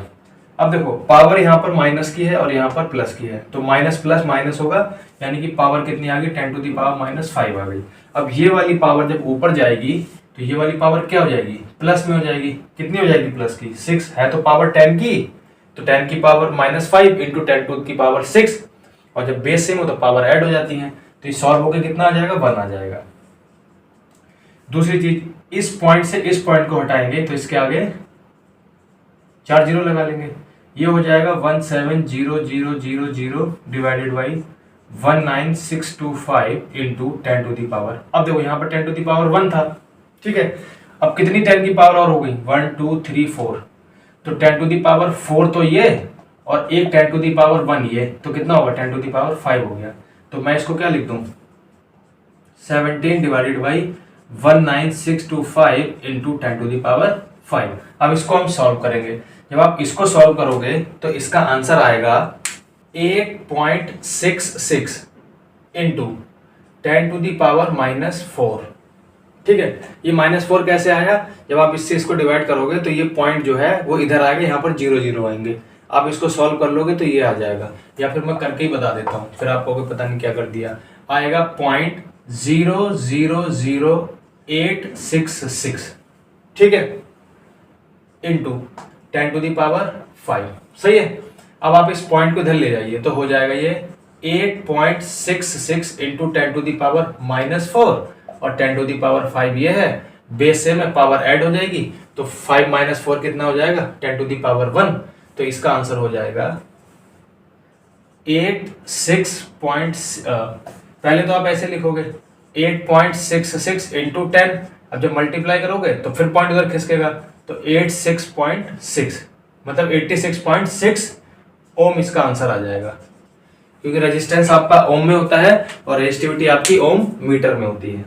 अब देखो पावर यहाँ पर माइनस की है और यहाँ पर प्लस की है, तो माइनस प्लस माइनस होगा, यानी कि पावर कितनी आ गई, 10⁻⁻5 आ गई। अब ये वाली पावर जब ऊपर जाएगी तो ये वाली पावर क्या हो जाएगी, प्लस में हो जाएगी। कितनी हो जाएगी प्लस की, 6 है तो पावर 10 की, तो 10 की पावर -5 इंटू 10⁻6, और जब बेस सेम हो तो पावर ऐड हो जाती है, तो ये सॉल्व होकर कितना आ जाएगा, 1 आ जाएगा। दूसरी चीज, इस पॉइंट से इस पॉइंट को हटाएंगे तो इसके आगे 4 जीरो लगा लेंगे, ये हो जाएगा 17000 डिवाइडेड बाई 19625 इंटू 10⁻। अब देखो यहाँ पर 10⁻1 था, ठीक है। अब कितनी 10 की पावर और हो गई, 1 2 3 4, तो 10⁻4 तो ये, और एक 10⁻1 ये, तो कितना होगा, 10⁻5 हो गया। तो मैं इसको क्या लिख दूं, 17 डिवाइडेड बाई 19625 इंटू 10⁻5। अब इसको हम सॉल्व करेंगे। जब आप इसको सॉल्व करोगे तो इसका आंसर आएगा 8.66 इंटू 10⁻⁻4। ठीक है, ये -4 कैसे आया, जब आप इससे इसको डिवाइड करोगे तो ये पॉइंट जो है वो इधर आएगा, यहाँ पर 0 0 आएंगे। आप इसको सॉल्व कर लोगे तो ये आ जाएगा, या फिर मैं करके ही बता देता हूँ, फिर आप कहोगे पता नहीं क्या कर दिया। आएगा 0.000866, ठीक है, इंटू 10�5। सही है। अब आप इस पॉइंट को इधर ले जाइए तो हो जाएगा ये 8.66 इंटू 10⁻⁻4, और 10⁻5 ये है, बेस से में पावर ऐड हो जाएगी, तो 5 - 4 कितना हो जाएगा, 10⁻1। तो इसका आंसर हो जाएगा 86 पहले तो आप ऐसे लिखोगे 8.66 इंटू 10, अब जब मल्टीप्लाई करोगे तो फिर पॉइंट उधर खिसकेगा, तो 86.6 मतलब 86.6 ओम इसका आंसर आ जाएगा, क्योंकि रेजिस्टेंस आपका ओम में होता है और रेजिस्टिविटी आपकी ओम मीटर में होती है।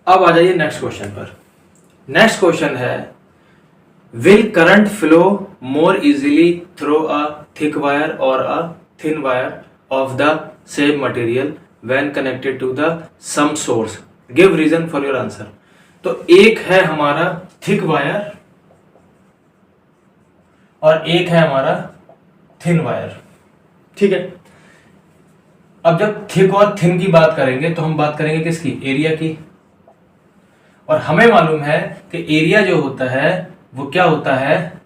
अब आ जाइए नेक्स्ट क्वेश्चन पर। नेक्स्ट क्वेश्चन है, will current flow more easily through a thick wire और a thin wire of the same material when connected to the some source, give reason for your answer. तो एक है हमारा thick wire और एक है हमारा थिन वायर, ठीक है। अब जब थिक और थिन की बात करेंगे तो हम बात करेंगे किसकी, एरिया की, और हमें मालूम है कि एरिया जो होता है वो क्या होता है,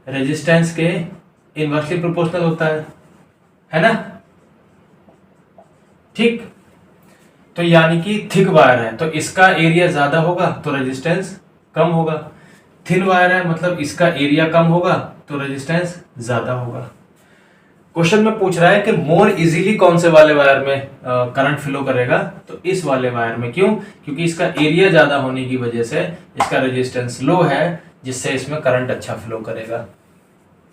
रेजिस्टेंस के इनवर्सली प्रोपोर्शनल होता है ना, ठीक। तो यानी कि थिक वायर है तो इसका एरिया ज्यादा होगा तो रेजिस्टेंस कम होगा, थिन वायर है मतलब इसका एरिया कम होगा तो रेजिस्टेंस ज्यादा होगा। क्वेश्चन में पूछ रहा है कि मोर इजीली कौन से वाले वायर में करंट फ्लो करेगा, तो इस वाले वायर में। क्यों, क्योंकि इसका एरिया ज्यादा होने की वजह से इसका रेजिस्टेंस लो है, जिससे इसमें करंट अच्छा फ्लो करेगा,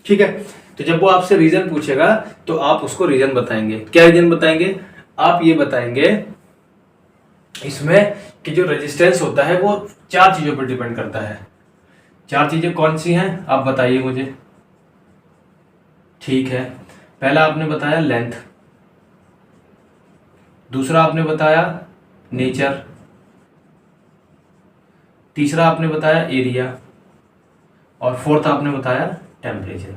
ठीक है। तो जब वो आपसे रीजन पूछेगा तो आप उसको रीजन बताएंगे। क्या रीजन बताएंगे, आप ये बताएंगे इसमें कि जो रेजिस्टेंस होता है वो 4 चीजों पर डिपेंड करता है। 4 चीजें कौन सी हैं आप बताइए मुझे, ठीक है। पहला आपने बताया लेंथ, दूसरा आपने बताया नेचर, तीसरा आपने बताया एरिया, और फोर्थ आपने बताया टेम्परेचर।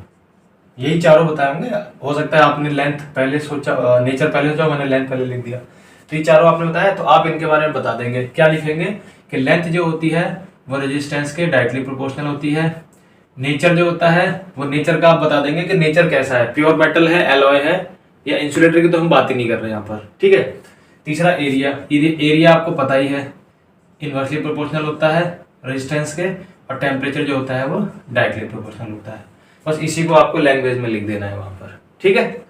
यही चारों बताए होंगे। हो सकता है आपने लेंथ पहले सोचा, नेचर पहले सोचा, मैंने लेंथ पहले लिख दिया। तो ये चारों आपने बताया, तो आप इनके बारे में बता देंगे। क्या लिखेंगे कि लेंथ जो होती है वो रेजिस्टेंस के डायरेक्टली प्रोपोर्शनल होती है। नेचर जो होता है वो नेचर का आप बता देंगे कि नेचर कैसा है, प्योर मेटल है, एलॉय है, या इंसुलेटर की तो हम बात ही नहीं कर रहे यहाँ पर, ठीक है। तीसरा एरिया, एरिया आपको पता ही है, इनवर्सली प्रोपोर्शनल होता है रेजिस्टेंस के, और टेम्परेचर जो होता है वो डायरेक्टली प्रोपोर्शनल होता है। बस इसी को आपको लैंग्वेज में लिख देना है वहां पर, ठीक है।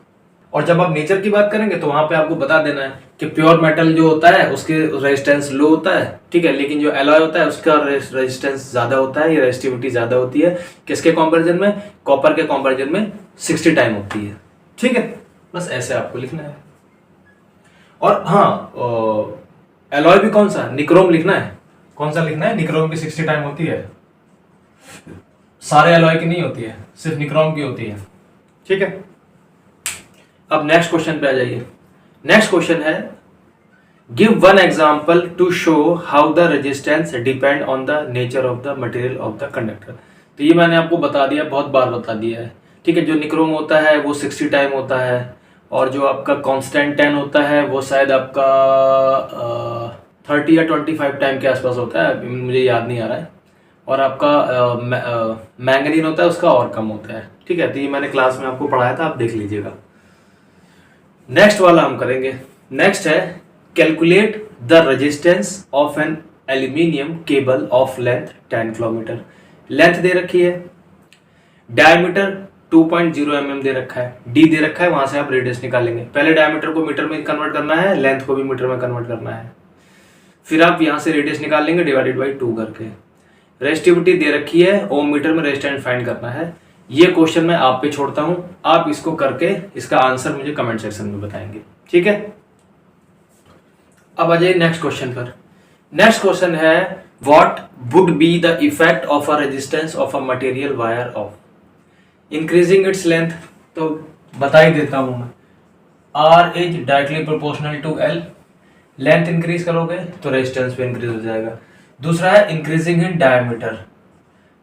और जब आप नेचर की बात करेंगे तो वहां पे आपको बता देना है कि प्योर मेटल जो होता है उसके रेजिस्टेंस लो होता है, ठीक है, लेकिन जो एलॉय होता है उसका रेजिस्टेंस ज्यादा होता है, या रेजिस्टिविटी ज्यादा होती है। किसके कंपैरिजन में, कॉपर के कंपैरिजन में 60 टाइम होती है, ठीक है। बस ऐसे आपको लिखना है। और हाँ, एलॉय भी कौन सा, निक्रोम लिखना है। कौन सा लिखना है, निक्रोम की 60 टाइम होती है। सारे एलॉय की नहीं होती है, सिर्फ निक्रोम की होती है। ठीक है, अब नेक्स्ट क्वेश्चन पे आ जाइए। नेक्स्ट क्वेश्चन है give one example to show how the resistance depend on the nature of the material of the conductor. तो ये मैंने आपको बता दिया, बहुत बार बता दिया है। ठीक है, जो निक्रोम होता है वो 60 टाइम होता है, और जो आपका कांस्टेंट 10 होता है वो शायद आपका 30 या 25 टाइम के आसपास होता है, मुझे याद नहीं आ रहा है। और आपका मैंगनीन होता है उसका और कम होता है। ठीक है, तो ये मैंने क्लास में आपको पढ़ाया था, आप देख लीजिएगा। नेक्स्ट वाला हम करेंगे। नेक्स्ट है calculate the resistance of an aluminium cable of length 10 kilometre. Length दे रखी है, डायमीटर 2.0 mm दे रखा है, डी दे रखा है, वहां से आप रेडियस निकालेंगे। पहले डायमीटर को मीटर में कन्वर्ट करना है, लेंथ को भी मीटर में कन्वर्ट करना है, फिर आप यहां से रेडियस निकाल लेंगे डिवाइडेड बाई 2 करके। रेजिस्टिविटी दे रखी है, ओम मीटर में रेजिस्टेंस फाइंड करना है। ये क्वेश्चन मैं आप पे छोड़ता हूं, आप इसको करके इसका आंसर मुझे कमेंट सेक्शन में बताएंगे। ठीक है, अब आ जाइए नेक्स्ट क्वेश्चन पर। नेक्स्ट क्वेश्चन है what would be the effect of a resistance of a material wire of increasing its length. तो बता ही देता हूं मैं, R is directly proportional to L. Length increase करोगे तो रेजिस्टेंस भी इंक्रीज हो जाएगा। दूसरा है इंक्रीजिंग इन डायमीटर।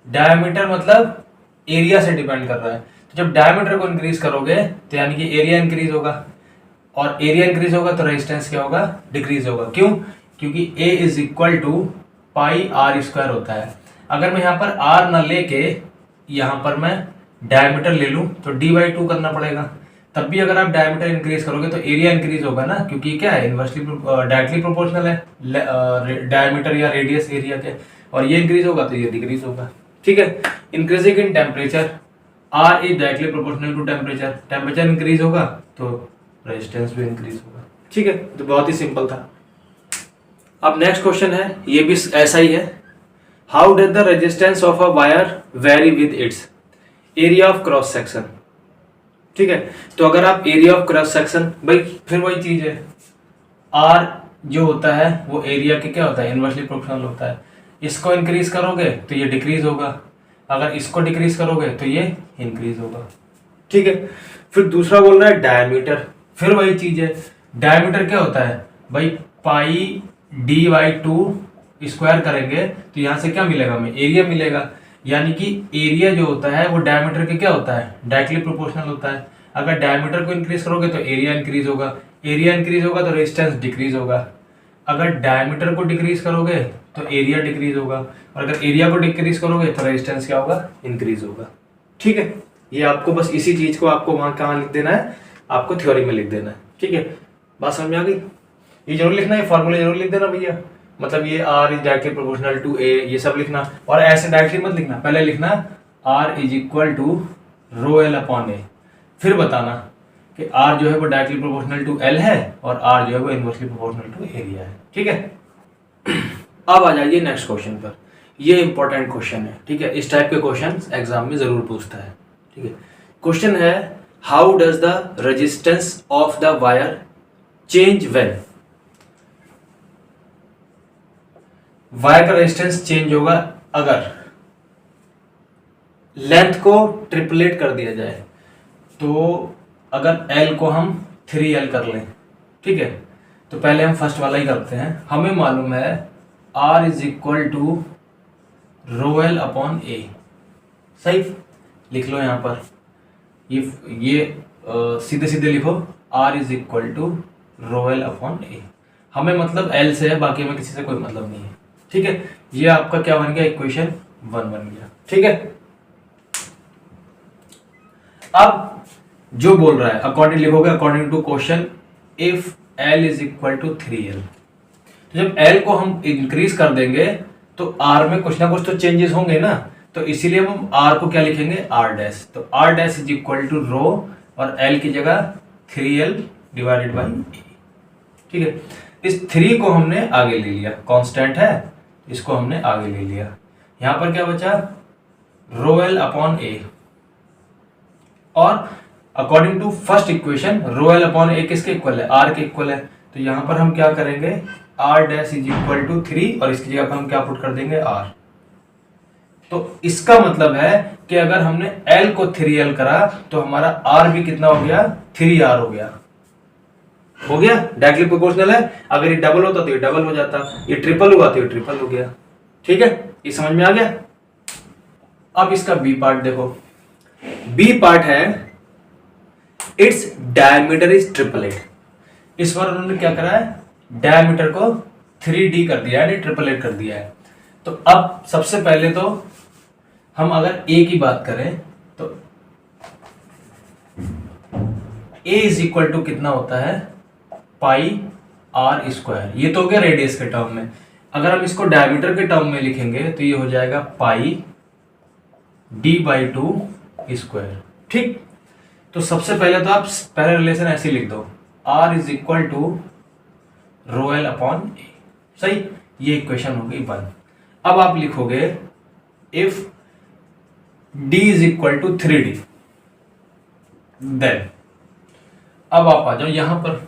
डायमीटर मतलब एरिया से डिपेंड कर रहा है, तो जब डायमीटर को इंक्रीज करोगे तो यानी कि एरिया इंक्रीज होगा, और एरिया इंक्रीज होगा तो रेजिस्टेंस क्या होगा, डिक्रीज होगा। क्यों? क्योंकि A is equal to pi are square होता है। अगर मैं यहाँ पर आर न लेके यहाँ पर मैं डायमीटर ले लूँ तो d/2 करना पड़ेगा, तब भी अगर आप डायमीटर इंक्रीज करोगे तो एरिया इंक्रीज होगा ना, क्योंकि क्या है, इनवर्सली डायरेक्टली प्रोपोर्शनल है डायमीटर या रेडियस एरिया के, और ये इंक्रीज होगा तो ये डिक्रीज होगा। ठीक है, increasing in temperature, R is directly proportional to temperature. Temperature increase होगा तो रेजिस्टेंस भी इंक्रीज होगा। ठीक है, तो बहुत ही सिंपल था। अब नेक्स्ट क्वेश्चन है, ये भी ऐसा ही है। How does the resistance of a wire very with its area of cross section. ठीक है, तो अगर आप एरिया ऑफ क्रॉस सेक्शन, भाई फिर वही चीज है, आर जो होता है वो एरिया के क्या होता है, इनवर्सली प्रोपोर्शनल होता है। इसको इंक्रीज करोगे तो ये डिक्रीज होगा, अगर इसको डिक्रीज करोगे तो ये इंक्रीज होगा। ठीक है, फिर दूसरा बोल रहा है डायमीटर, फिर वही चीज है। डायमीटर क्या होता है भाई, पाई d/2 स्क्वायर करेंगे तो यहां से क्या मिलेगा हमें, एरिया मिलेगा। यानी कि एरिया जो होता है वो डायमीटर के क्या होता है, डायरेक्टली प्रोपोर्शनल होता है। अगर डायमीटर को इंक्रीज करोगे तो एरिया इंक्रीज होगा, एरिया इंक्रीज होगा तो रेजिस्टेंस डिक्रीज होगा। अगर डायमीटर को डिक्रीज करोगे तो एरिया डिक्रीज होगा, और अगर एरिया को डिक्रीज करोगे तो रेजिस्टेंस क्या होगा, इंक्रीज होगा। ठीक है, ये आपको बस इसी चीज को आपको वहां कहाँ लिख देना है, आपको थ्योरी में लिख देना है। ठीक है, बात समझ में आ गई? ये जरूर लिखना है, फॉर्मूला जरूर लिख देना भैया, मतलब ये R is directly proportional to A, ये सब लिखना। और ऐसे डायरेक्टली मत लिखना, पहले लिखना R is equal to rho L upon A, फिर बताना कि आर जो है वो डायरेक्टली प्रोपोर्शनल टू एल है और आर जो है वो इनवर्सली प्रोपोर्शनल टू एरिया है। ठीक है, अब आ जाइए नेक्स्ट क्वेश्चन पर। ये इंपॉर्टेंट क्वेश्चन है। ठीक है, इस टाइप के क्वेश्चन एग्जाम में जरूर पूछता है। ठीक है, क्वेश्चन है how does the resistance of the wire change when. Wire का रेजिस्टेंस चेंज होगा अगर लेंथ को ट्रिपलेट कर दिया जाए। तो अगर L को हम 3L कर लें, ठीक है, तो पहले हम फर्स्ट वाला ही करते हैं। हमें मालूम है R is equal to rho L upon A. सही, लिख लो यहाँ पर, ये सीधे सीधे लिखो, R is equal to rho L upon A. हमें मतलब L से है, बाकी हमें किसी से कोई मतलब नहीं है। ठीक है, ये आपका क्या बन गया, इक्वेशन 1 बन गया। ठीक है, अब जो बोल रहा है अकॉर्डिंग लिखोगे, according to question, if L is equal to 3L। तो जब L को हम इंक्रीज कर देंगे तो R में कुछ ना कुछ तो चेंजेस होंगे ना, तो इसीलिए हम R को क्या लिखेंगे, R डैश। तो R dash is equal to rho और L की जगह 3L डिवाइडेड बाई ए। ठीक है, इस 3 को हमने आगे ले लिया, कांस्टेंट है, इसको हमने आगे ले लिया। यहां पर क्या बचा, रो एल अपॉन ए। और according to first equation rho L upon A किसके इक्वल है, आर के इक्वल है। तो यहां पर हम क्या करेंगे, R dash is equal to 3 और इसकी जगह पर हम क्या पुट कर देंगे, आर। तो इसका मतलब है कि अगर हमने L को 3L करा तो हमारा R भी कितना हो गया, 3R हो गया। हो गया, डायरेक्टली प्रोपोर्शनल है। अगर ये डबल होता तो ये डबल हो जाता, ये ट्रिपल हुआ तो ये ट्रिपल हो गया। ठीक है, ये समझ में आ गया। अब इसका बी पार्ट देखो। बी पार्ट है इट्स डायमीटर इज 888। इस बार उन्होंने क्या करा है, डायमीटर को 3D कर दिया है, 888 कर दिया है। तो अब सबसे पहले तो हम अगर ए की बात करें तो ए इज इक्वल टू कितना होता है, पाई आर स्क्वायर। ये तो हो गया रेडियस के टर्म में। अगर हम इसको डायमीटर के टर्म में लिखेंगे तो ये हो जाएगा पाई d/2 स्क्वायर। ठीक, तो सबसे पहले तो आप पहले रिलेशन ऐसे लिख दो, r is equal to rho L upon A. सही, ये इक्वेशन हो गई 1। अब आप लिखोगे if d is equal to 3D, then अब आप आ जाओ यहां पर।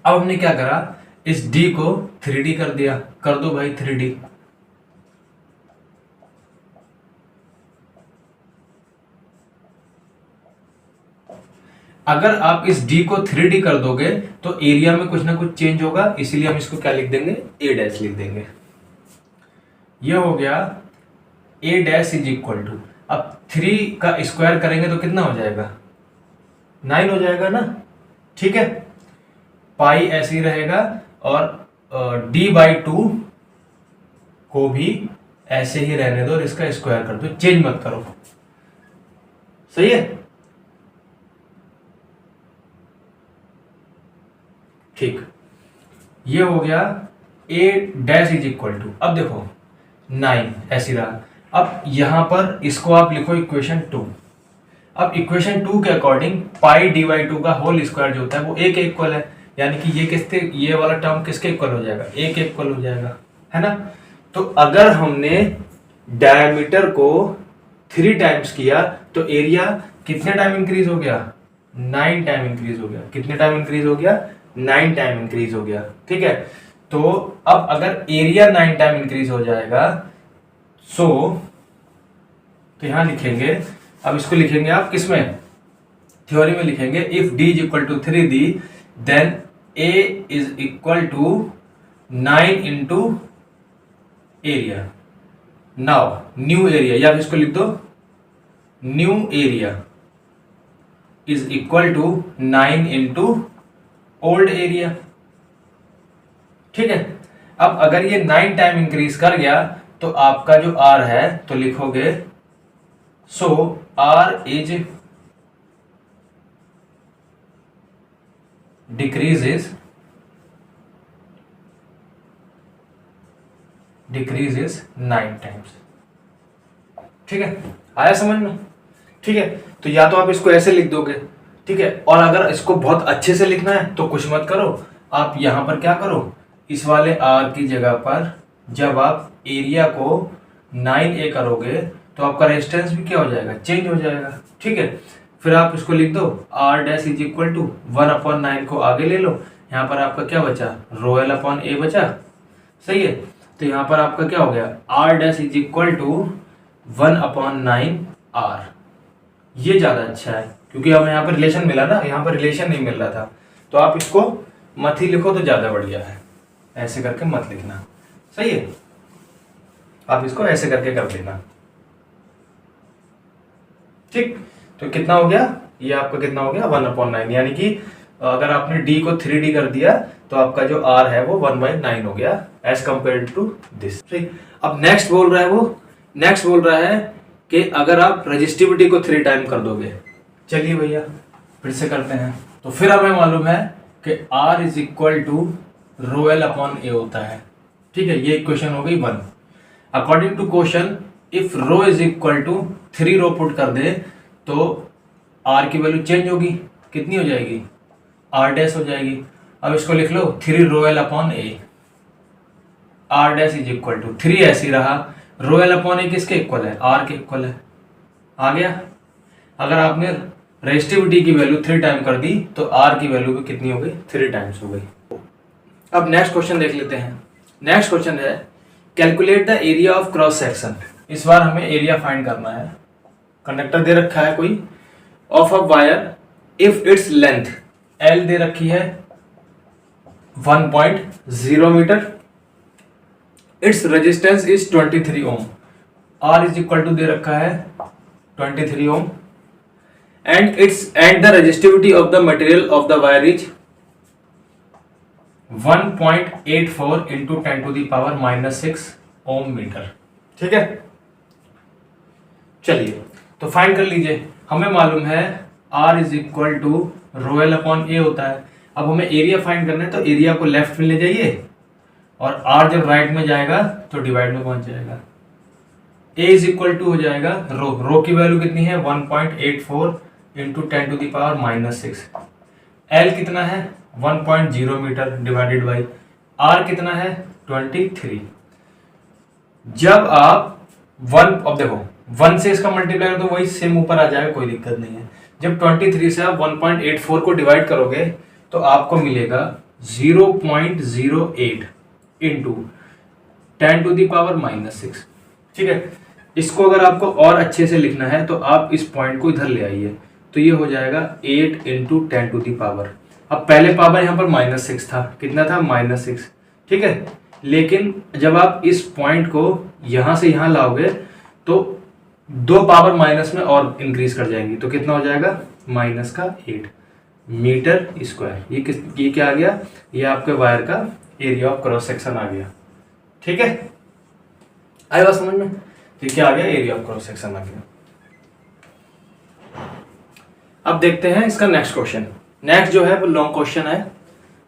अब हमने क्या करा, इस d को 3D कर दिया, कर दो भाई 3D। अगर आप इस d को 3D कर दोगे तो एरिया में कुछ ना कुछ चेंज होगा, इसीलिए हम इसको क्या लिख देंगे, a डैश लिख देंगे। ये हो गया a dash is equal to, अब 3 का स्क्वायर करेंगे तो कितना हो जाएगा, 9 हो जाएगा ना। ठीक है, पाई ऐसे ही रहेगा और d/2 को भी ऐसे ही रहने दो और इसका स्क्वायर कर दो, चेंज मत करो। सही है, ठीक। ये हो गया a dash is equal to, अब देखो 9 ऐसी रहा। अब यहां पर इसको आप लिखो इक्वेशन 2। अब इक्वेशन 2 के अकॉर्डिंग पाई d/2 का होल स्क्वायर जो होता है वो a के इक्वल है, यानी कि ये किसके, ये वाला टर्म किसके इक्वल हो जाएगा, a के इक्वल हो जाएगा, है ना। तो अगर हमने डायमीटर को 3 टाइम्स किया तो एरिया कितने टाइम इंक्रीज हो गया, 9 टाइम इंक्रीज हो गया। कितने टाइम इंक्रीज हो गया, 9 टाइम इंक्रीज हो गया। ठीक है, तो अब अगर एरिया 9 टाइम इंक्रीज हो जाएगा तो यहां लिखेंगे, अब इसको लिखेंगे आप किसमें, थ्योरी में लिखेंगे। If d is equal to 3D then a is equal to 9 into area. Now new area, या इसको लिख दो new area is equal to 9 into old area. ठीक है, अब अगर ये 9 टाइम इंक्रीज कर गया तो आपका जो r है तो लिखोगे सो r इज डिक्रीजेस 9 टाइम्स। ठीक है, आया समझ में। ठीक है, तो या तो आप इसको ऐसे लिख दोगे, ठीक है, और अगर इसको बहुत अच्छे से लिखना है तो कुछ मत करो, आप यहां पर क्या करो, इस वाले r की जगह पर जब आप एरिया को 9a करोगे तो आपका रेजिस्टेंस भी क्या हो जाएगा, चेंज हो जाएगा। ठीक है, फिर आप इसको लिख दो r dash is equal to 1/9 को आगे ले लो, यहाँ पर आपका क्या बचा, रो एल अपॉन ए बचा। सही है, तो यहाँ पर आपका क्या हो गया, r dash is equal to 1/9 r। ये ज़्यादा अच्छा है क्योंकि हमें यहाँ पर रिलेशन मिला ना, यहाँ पर रिलेशन नहीं मिल रहा था। तो आप इसको मत ही लिखो तो ज़्यादा बढ़िया है, ऐसे करके मत लिखना। सही है, आप इसको ऐसे करके कर देना। ठीक, तो कितना हो गया, ये आपका कितना हो गया 1/9, यानी कि अगर आपने d को 3D कर दिया तो आपका जो r है वो 1/9 हो गया एज कंपेयर टू दिस। ठीक, अब नेक्स्ट बोल रहा है कि अगर आप रजिस्टिविटी को 3 टाइम कर दोगे। चलिए भैया फिर से करते हैं। तो फिर हमें मालूम है कि r is equal to rho L upon A होता है। ठीक है, ये इक्वेशन हो गई 1। According to question if rho is equal to 3 rho put कर दे तो r की वैल्यू चेंज होगी, कितनी हो जाएगी, r डैश हो जाएगी। अब इसको लिख लो 3 rho L upon A, r dash is equal to 3 ऐसे ही रहा, रो एल अपॉन ए किसके इक्वल है, r के इक्वल है। आ गया, अगर आपने रेजिस्टिविटी की वैल्यू 3 टाइम कर दी तो r की वैल्यू भी कितनी हो गई, 3 टाइम्स हो गई। अब नेक्स्ट क्वेश्चन देख लेते हैं। नेक्स्ट क्वेश्चन है calculate the area of cross section. इस बार हमें एरिया फाइंड करना है। कंडक्टर दे रखा है कोई of a wire if its length L दे रखी है 1.0 metre, its resistance is 23 ohm, R is equal to दे रखा है 23 ohm, and the resistivity of the material of the wire is 1.84 into 10 to the power -6 ohm metre. ठीक है, चलिए तो फाइंड कर लीजिए। हमें मालूम है R is equal to rho L upon A होता है। अब हमें एरिया फाइंड करना है तो एरिया को लेफ्ट में ले जाइए और R जब राइट में जाएगा तो डिवाइड में पहुंच जाएगा। A इज इक्वल टू हो जाएगा रो की वैल्यू कितनी है 1.84 into 10 to the power -6। L कितना है 1.0 मीटर डिवाइडेड बाई R कितना है 23। जब आप अब देखो 1 से इसका मल्टीप्लाई करो तो वही सेम ऊपर आ जाएगा, कोई दिक्कत नहीं है। जब 23 से आप 1.84 को डिवाइड करोगे तो आपको मिलेगा 0.08 इंटू 10 टू द पावर -6। ठीक है, इसको अगर आपको और अच्छे से लिखना है तो आप इस पॉइंट को इधर ले आइए तो ये हो जाएगा 8 इंटू 10 टू दी पावर। अब पहले पावर यहाँ पर -6 था, कितना था -6। ठीक है, लेकिन जब आप इस पॉइंट को यहाँ से यहाँ लाओगे तो 2 पावर माइनस में और इंक्रीज कर जाएंगी तो कितना हो जाएगा -8 मीटर स्क्वायर। ये क्या आ गया, ये आपके वायर का एरिया ऑफ क्रॉस सेक्शन आ गया। ठीक है, आई बात समझ में? ये क्या आ गया, एरिया ऑफ क्रॉस सेक्शन आ गया। अब देखते हैं इसका नेक्स्ट क्वेश्चन। नेक्स्ट जो है वो लॉन्ग क्वेश्चन है,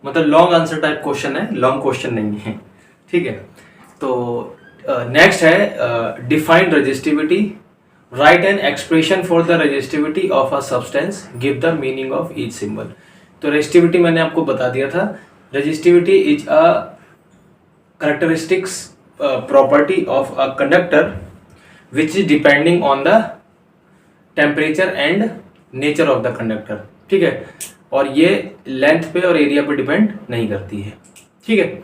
मतलब लॉन्ग आंसर टाइप क्वेश्चन है, लॉन्ग क्वेश्चन नहीं है। ठीक है, तो नेक्स्ट है define resistivity, right N expression for the resistivity of a substance, give the meaning of each symbol. तो रेजिस्टिविटी मैंने आपको बता दिया था। Resistivity is a characteristics property of a conductor which is depending on the temperature and nature of the conductor। ठीक है, और ये लेंथ पे और एरिया पे डिपेंड नहीं करती है। ठीक है,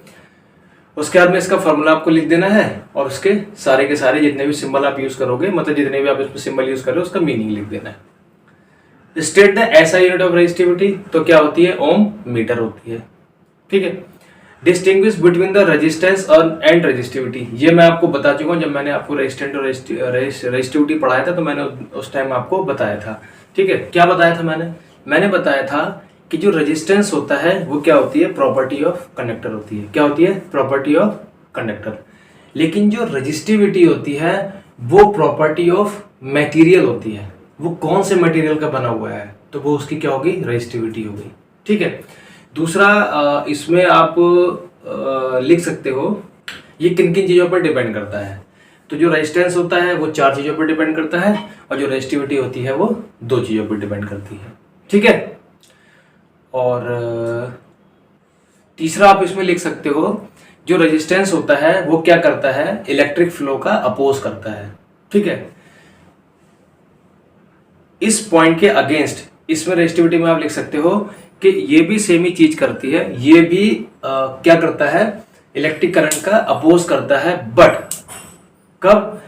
उसके बाद में इसका फॉर्मूला आपको लिख देना है और उसके सारे के सारे जितने भी सिंबल आप यूज करोगे, मतलब जितने भी आप इसमें सिंबल यूज कर रहे हो उसका मीनिंग लिख देना है। स्टेट द ऐसा यूनिट ऑफ रेजिस्टिविटी, तो क्या होती है, ओम मीटर होती है। ठीक है, डिस्टिंग्विश बिटवीन द रेजिस्टेंस और एंड रेजिस्टिविटी, ये मैं आपको बता चुका हूँ जब मैंने आपको रेजिस्टेंट और रेजिस्टिविटी पढ़ाया था तो मैंने उस टाइम आपको बताया था। ठीक है, क्या बताया था मैंने बताया था कि जो रेजिस्टेंस होता है वो क्या होती है, प्रॉपर्टी ऑफ कंडक्टर होती है। क्या होती है, प्रॉपर्टी ऑफ कंडक्टर। लेकिन जो रेजिस्टिविटी होती है वो प्रॉपर्टी ऑफ मटेरियल होती है। वो कौन से मटेरियल का बना हुआ है तो वो उसकी क्या होगी, रेजिस्टिविटी होगी। ठीक है, दूसरा इसमें आप लिख सकते हो ये किन किन चीज़ों पर डिपेंड करता है। तो जो रेजिस्टेंस होता है वो 4 चीज़ों पर डिपेंड करता है और जो रेजिस्टिविटी होती है वो 2 चीज़ों पर डिपेंड करती है। ठीक है, और तीसरा आप इसमें लिख सकते हो जो रेजिस्टेंस होता है वो क्या करता है, इलेक्ट्रिक फ्लो का अपोज करता है। ठीक है, इस पॉइंट के अगेंस्ट इसमें रेजिस्टिविटी में आप लिख सकते हो कि ये भी सेम ही चीज करती है, ये भी क्या करता है, इलेक्ट्रिक करंट का अपोज करता है। बट कब,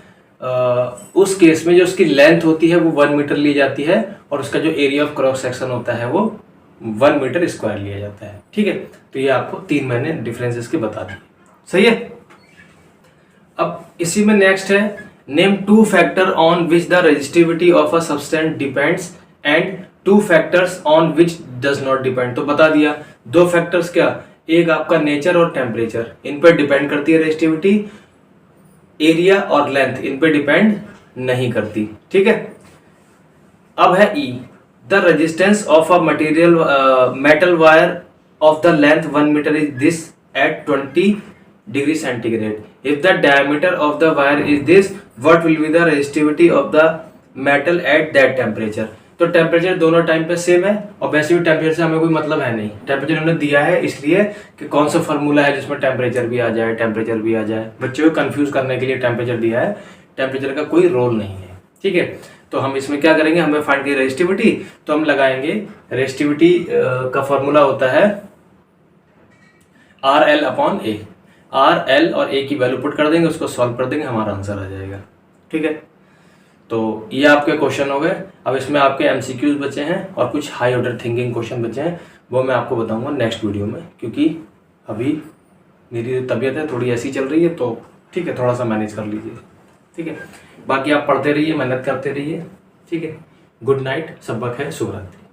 उस केस में जो उसकी लेंथ होती है वो 1 मीटर ली जाती है और उसका जो एरिया ऑफ क्रॉस सेक्शन होता है वो 1 मीटर स्क्वायर लिया जाता है। ठीक है, तो ये आपको 3 मैंने डिफरेंसेस के बता दिए। सही है, अब इसी में नेक्स्ट है name 2 factor on which the resistivity of a substance depends and 2 factors on which does not depend. तो बता दिया 2 फैक्टर्स क्या, एक आपका नेचर और टेम्परेचर, इन पर डिपेंड करती है रेजिस्टिविटी। एरिया और लेंथ इन पे डिपेंड नहीं करती। ठीक है, अब है E, the resistance of a material metal wire of the length 1 metre is this at 20 degree centigrade. If the diameter of the wire is this, what will be the resistivity of the metal at that temperature. तो temperature दोनों time पे same है और वैसे भी temperature से हमें कोई मतलब है नहीं। टेम्परेचर उन्होंने दिया है इसलिए कि कौन सा फार्मूला है जिसमें टेम्परेचर भी आ जाए, टेम्परेचर भी आ जाए। बच्चों को कंफ्यूज करने के लिए टेम्परेचर दिया है, टेम्परेचर का कोई रोल नहीं है। ठीक है, तो हम इसमें क्या करेंगे, हमें फाइंड की रेजिस्टिविटी, तो हम लगाएंगे रेजिस्टिविटी का फॉर्मूला होता है RL/A। RL और A की वैल्यू पुट कर देंगे, उसको सॉल्व कर देंगे, हमारा आंसर आ जाएगा। ठीक है, तो ये आपके क्वेश्चन हो गए। अब इसमें आपके एमसीक्यूज बचे हैं और कुछ हाई ऑर्डर थिंकिंग क्वेश्चन बचे हैं, वो मैं आपको बताऊंगा नेक्स्ट वीडियो में, क्योंकि अभी मेरी तबीयत है थोड़ी ऐसी चल रही है, तो ठीक है थोड़ा सा मैनेज कर लीजिए। ठीक है, बाकी आप पढ़ते रहिए, मेहनत करते रहिए। ठीक है, गुड नाइट, सबक है, शुभ रात्रि।